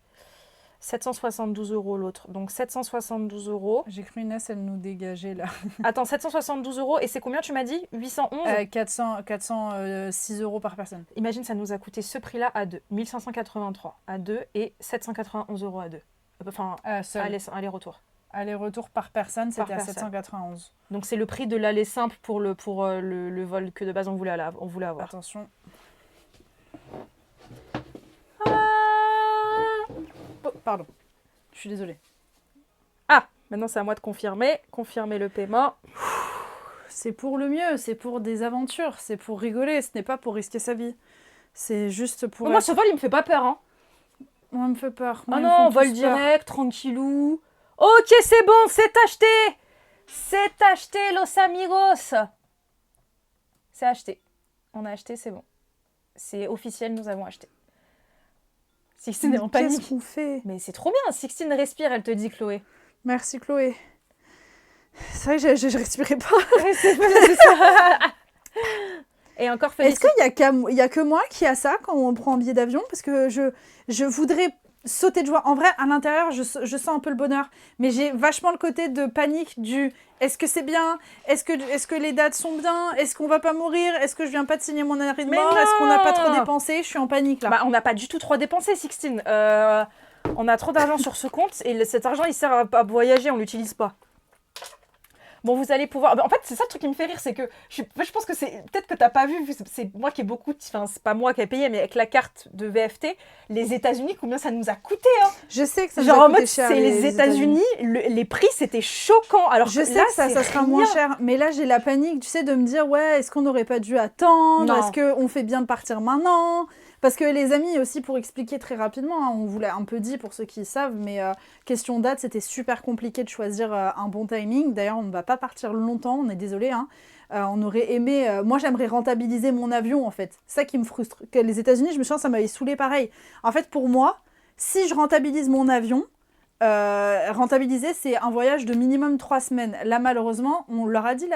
772 euros l'autre. Donc 772 euros. J'ai cru Inès, elle nous dégageait là. Attends, 772 euros. Et c'est combien tu m'as dit? 811? 406 euros par personne. Imagine, ça nous a coûté ce prix-là à deux. 1583 à deux et 791 euros à deux. Enfin, Seul. aller-retour. Aller-retour par personne, Par c'était à personne. 791. Donc c'est le prix de l'aller simple pour le vol que de base on voulait avoir. Attention. Oh, pardon. Je suis désolée. Ah, maintenant c'est à moi de confirmer. Confirmer le paiement. C'est pour le mieux, c'est pour des aventures, c'est pour rigoler, ce n'est pas pour risquer sa vie. C'est juste pour... Moi, ce vol, il me fait pas peur. Hein. Moi, ça me fait peur. Ah non, vol direct, tranquillou. Ok, c'est bon, c'est acheté. C'est acheté, los amigos. C'est acheté. On a acheté, c'est bon. C'est officiel, nous avons acheté. Sixtine est en panique. Qu'est-ce qu'on fait? Mais c'est trop bien, Sixtine respire, elle te dit, Chloé. Merci, Chloé. C'est vrai que je respirais pas. C'est ça. Et encore Est-ce qu'il y a que moi qui a ça quand on prend un billet d'avion? Parce que je voudrais sauter de joie. En vrai, à l'intérieur, je sens un peu le bonheur. Mais j'ai vachement le côté de panique du est-ce que c'est bien? Est-ce que les dates sont bien? Est-ce qu'on va pas mourir? Est-ce que je viens pas de signer mon arrêt de mort? Est-ce qu'on n'a pas trop dépensé? Je suis en panique là. Bah, on n'a pas du tout trop dépensé, Sixtine. On a trop d'argent sur ce compte et cet argent, il sert à voyager, on l'utilise pas. Bon, vous allez pouvoir... En fait, c'est ça le truc qui me fait rire, c'est que je pense que c'est... Peut-être que t'as pas vu, c'est moi qui ai beaucoup... Enfin, c'est pas moi qui ai payé, mais avec la carte de VFT, les États-Unis, combien ça nous a coûté, hein. Je sais que ça nous a coûté cher. C'est les États-Unis, les prix, c'était choquant. Alors je sais que ça sera moins cher, mais là, j'ai la panique, tu sais, de me dire, ouais, est-ce qu'on n'aurait pas dû attendre? Est-ce qu'on fait bien de partir maintenant? Parce que les amis, aussi, pour expliquer très rapidement, hein, on vous l'a un peu dit pour ceux qui savent, mais question date, c'était super compliqué de choisir un bon timing. D'ailleurs, on ne va pas partir longtemps, on est désolé. Hein. On aurait aimé... moi, j'aimerais rentabiliser mon avion, en fait. C'est ça qui me frustre. Que les États-Unis, je me sens, ça m'avait saoulé pareil. En fait, pour moi, si je rentabilise mon avion, rentabiliser, c'est un voyage de minimum 3 semaines. Là, malheureusement, on leur a dit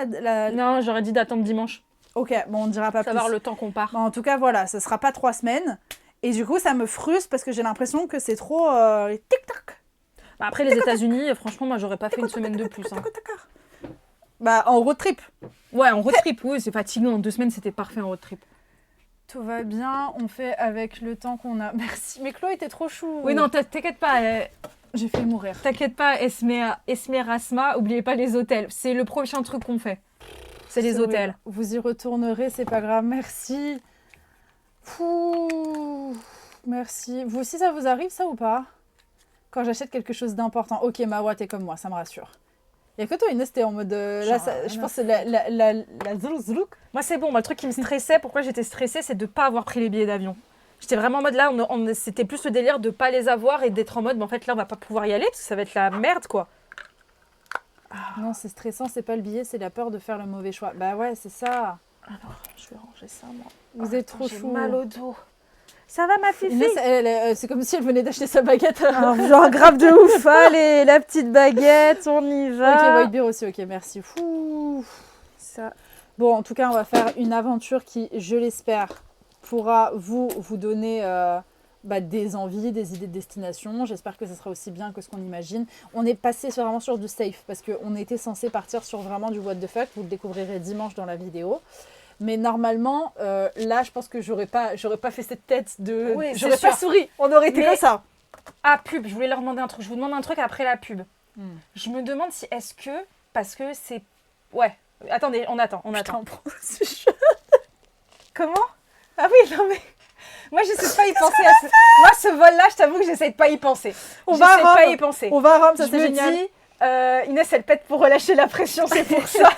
Non, j'aurais dit d'attendre dimanche. Ok, bon, on ne dira pas savoir plus. Le temps qu'on part. Bon, en tout cas, voilà, ça sera pas 3 semaines. Et du coup, ça me frustre parce que j'ai l'impression que c'est trop tic-tac. Bah après, les États-Unis, franchement, moi, j'aurais pas fait une semaine de plus. Hein. Bah, en road trip. Ouais, en road trip, oui, c'est fatigant. 2 semaines, c'était parfait en road trip. Tout va bien, on fait avec le temps qu'on a. Merci. Mais Chloé, t'es trop chou. Oui, non, t'inquiète pas. J'ai fait mourir. T'inquiète pas, Esmerasma, oubliez pas les hôtels. C'est le prochain truc qu'on fait. C'est les hôtels. Oui. Vous y retournerez, c'est pas grave. Merci. Pouh. Merci. Vous aussi, ça vous arrive, ça, ou pas? Quand j'achète quelque chose d'important. Ok, Mawa, t'es comme moi, ça me rassure. Il y a que toi, Inès, t'es en mode... là, je pense que c'est la zoulouk. Moi, c'est bon. Moi, le truc qui me stressait, pourquoi j'étais stressée, c'est de ne pas avoir pris les billets d'avion. J'étais vraiment en mode là, c'était plus le délire de ne pas les avoir et d'être en mode, mais en fait, là, on va pas pouvoir y aller parce que ça va être la merde, quoi. Non, c'est stressant, c'est pas le billet, c'est la peur de faire le mauvais choix. Bah ouais, c'est ça. Alors, je vais ranger ça, moi. Vous êtes trop chou. J'ai mal au dos. Ça va, ma fifi? Inès, c'est comme si elle venait d'acheter sa baguette. Alors, genre grave de ouf. Allez, la petite baguette, on y va. Ok, White Beer aussi, ok, merci. Fou. Ça. Bon, en tout cas, on va faire une aventure qui, je l'espère, pourra vous donner des envies, des idées de destination. J'espère que ça sera aussi bien que ce qu'on imagine. On est passé vraiment sur du safe parce qu'on était censé partir sur vraiment du what the fuck. Vous le découvrirez dimanche dans la vidéo. Mais normalement, là, je pense que j'aurais pas fait cette tête de... Oui, j'aurais pas souri. On aurait été comme ça. Ah, pub, je voulais leur demander un truc. Je vous demande un truc après la pub. Je me demande si est-ce que... Parce que c'est... Ouais. Attendez, on attend. C'est chaud. Comment? Ah oui, non mais... Moi, j'essaie pas y penser. Moi, ce vol-là, je t'avoue que j'essaie pas y penser. On va à pas y penser. On va à Rome, ça c'est génial. Inès, elle pète pour relâcher la pression, c'est pour ça.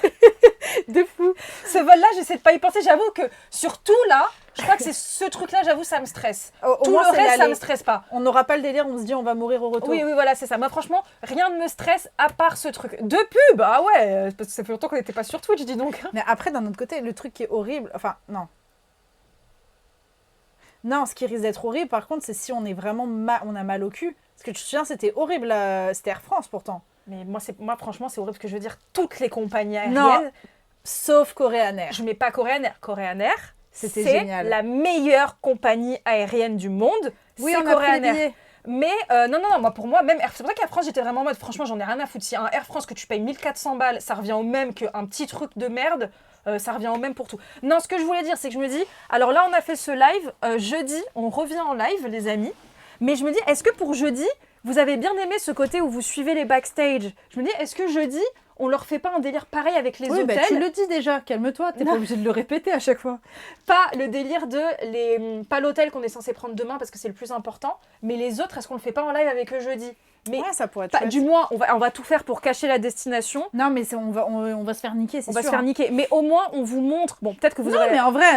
De fou. Ce vol-là, j'essaie de pas y penser. J'avoue que surtout là, je crois que c'est ce truc-là, j'avoue, ça me stresse. Tout le reste, ça me stresse pas. On n'aura pas le délire, on se dit on va mourir au retour. Oui, voilà, c'est ça. Moi, franchement, rien ne me stresse à part ce truc. De pub, ah ouais, parce que ça fait longtemps qu'on n'était pas sur Twitch, dis donc. Mais après, d'un autre côté, le truc qui est horrible, enfin, non. Non, ce qui risque d'être horrible, par contre, c'est si on est vraiment on a mal au cul. Parce que tu te souviens, c'était horrible, c'était Air France pourtant. Mais moi, franchement, c'est horrible, parce que je veux dire, toutes les compagnies aériennes... Non, sauf Korean Air. Je mets pas Korean Air. Korean Air, c'était génial. C'est la meilleure compagnie aérienne du monde. Oui, c'est Korean Air. Mais non, moi, pour moi, même c'est pour ça qu'Air France, j'étais vraiment en mode, franchement, j'en ai rien à foutre. Si un Air France que tu payes 1400 balles, ça revient au même qu'un petit truc de merde, ça revient au même pour tout. Non, ce que je voulais dire, c'est que je me dis, alors là, on a fait ce live, jeudi, on revient en live, les amis. Mais je me dis, est-ce que pour jeudi, vous avez bien aimé ce côté où vous suivez les backstage? Je me dis, est-ce que jeudi, on leur fait pas un délire pareil avec les hôtels? Tu le dis déjà, calme-toi, t'es pas obligé de le répéter à chaque fois. Pas le délire de pas l'hôtel qu'on est censé prendre demain parce que c'est le plus important, mais les autres, est-ce qu'on le fait pas en live avec eux jeudi? Mais Ouais, ça pourrait être chouette. du moins, on va tout faire pour cacher la destination. Non, mais on va se faire niquer, c'est On sûr. va se faire niquer. Mais au moins, on vous montre. Bon, peut-être que vous Non, aurez. mais en vrai,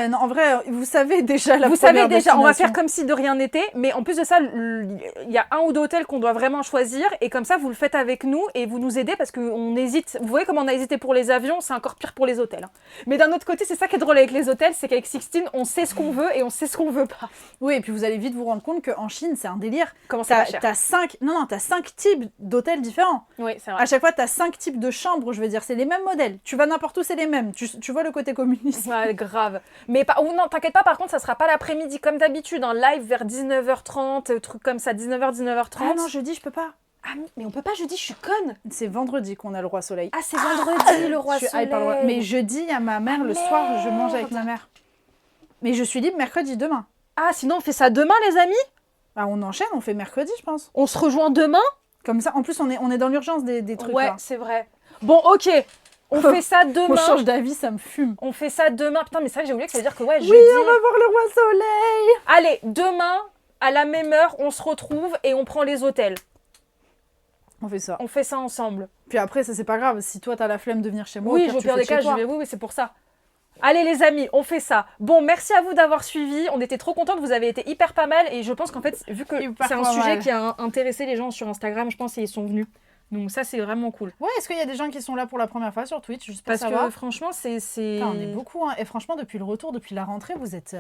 vous savez déjà la Vous première savez déjà, on va destination. faire comme si de rien n'était, mais en plus de ça, il y a un ou deux hôtels qu'on doit vraiment choisir, et comme ça, vous le faites avec nous et vous nous aidez parce qu'on hésite. Vous voyez comment on a hésité pour les avions, c'est encore pire pour les hôtels. Hein. Mais d'un autre côté, c'est ça qui est drôle avec les hôtels, c'est qu'avec Sixteen, on sait ce qu'on veut et on sait ce qu'on veut pas. Oui, et puis vous allez vite vous rendre compte qu'en Chine, c'est un délire. Comment c'est pas cher. T'as 5 types d'hôtels différents. Oui, c'est vrai. À chaque fois, t'as 5 types de chambres, je veux dire, c'est les mêmes modèles. Tu vas n'importe où, c'est les mêmes. Tu vois le côté communiste. Ouais, grave. Mais non, t'inquiète pas, par contre, ça sera pas l'après-midi comme d'habitude, un live vers 19h30, truc comme ça, 19h30. Ah non, jeudi, je peux pas. Ah, mais on peut pas jeudi, je suis conne. C'est vendredi qu'on a le roi soleil. Ah, c'est vendredi, le roi Je suis soleil. hype par le roi. Mais jeudi, il y a ma mère, le soir, je mange avec ma mère. Mais je suis libre mercredi, demain. Ah, sinon on fait ça demain, les amis. Ah, on enchaîne, on fait mercredi, je pense. On se rejoint demain. Comme ça, en plus, on est dans l'urgence des trucs Ouais, là. c'est vrai. Bon, ok. On fait ça demain. On change d'avis, ça me fume. On fait ça demain. Putain, mais c'est vrai que j'ai oublié que ça veut dire que ouais, Oui, jeudi. on va voir le roi soleil. Allez, demain, à la même heure, on se retrouve et on prend les hôtels. On fait ça. On fait ça ensemble. Puis après, ça c'est pas grave. Si toi t'as la flemme de venir chez moi, Oui, au au tu pire fais des chez cas, toi. je vais. Oui, c'est pour ça. Allez les amis, on fait ça. Bon, merci à vous d'avoir suivi. On était trop contents, vous avez été hyper pas mal. Et je pense qu'en fait, vu que Hyper c'est un pas sujet mal. qui a intéressé les gens sur Instagram, je pense qu'ils sont venus. Donc ça, c'est vraiment cool. Ouais, est-ce qu'il y a des gens qui sont là pour la première fois sur Twitch juste pour Parce savoir que franchement, c'est... Putain, on est beaucoup, hein. Et franchement, depuis le retour, depuis la rentrée, vous êtes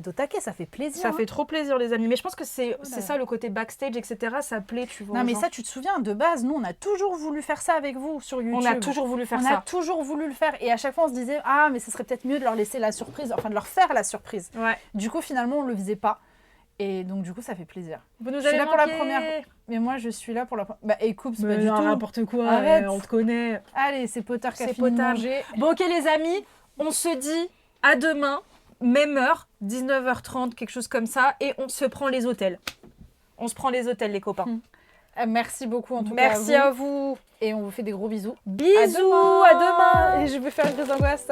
au taquet, ça fait plaisir. Ça hein. fait trop plaisir les amis. Mais je pense que c'est Voilà. ça le côté backstage, etc. Ça plaît, tu vois. Non aux mais gens. ça, tu te souviens, de base, nous, on a toujours voulu faire ça avec vous sur YouTube. On a toujours voulu faire On ça. a toujours voulu le faire. Et à chaque fois, on se disait, ah, mais ce serait peut-être mieux de leur laisser la surprise, enfin de leur faire la surprise. Ouais. Du coup, finalement, on le faisait pas. Et donc, du coup, ça fait plaisir. Vous nous Je suis avez là pour la manqué. première. Mais moi, je suis là pour la première. Bah, et coupe, c'est pas Mais du non, tout. n'importe quoi, Arrête. on te connaît. Allez, c'est Potard qui a C'est fini de potable. manger. Bon, ok les amis, on se dit à demain, même heure, 19h30, quelque chose comme ça, et on se prend les hôtels. On se prend les hôtels, les copains. Merci beaucoup, en tout Merci cas. à vous. Et on vous fait des gros bisous. Bisous, à demain. Et je vais faire une crise d'angoisse.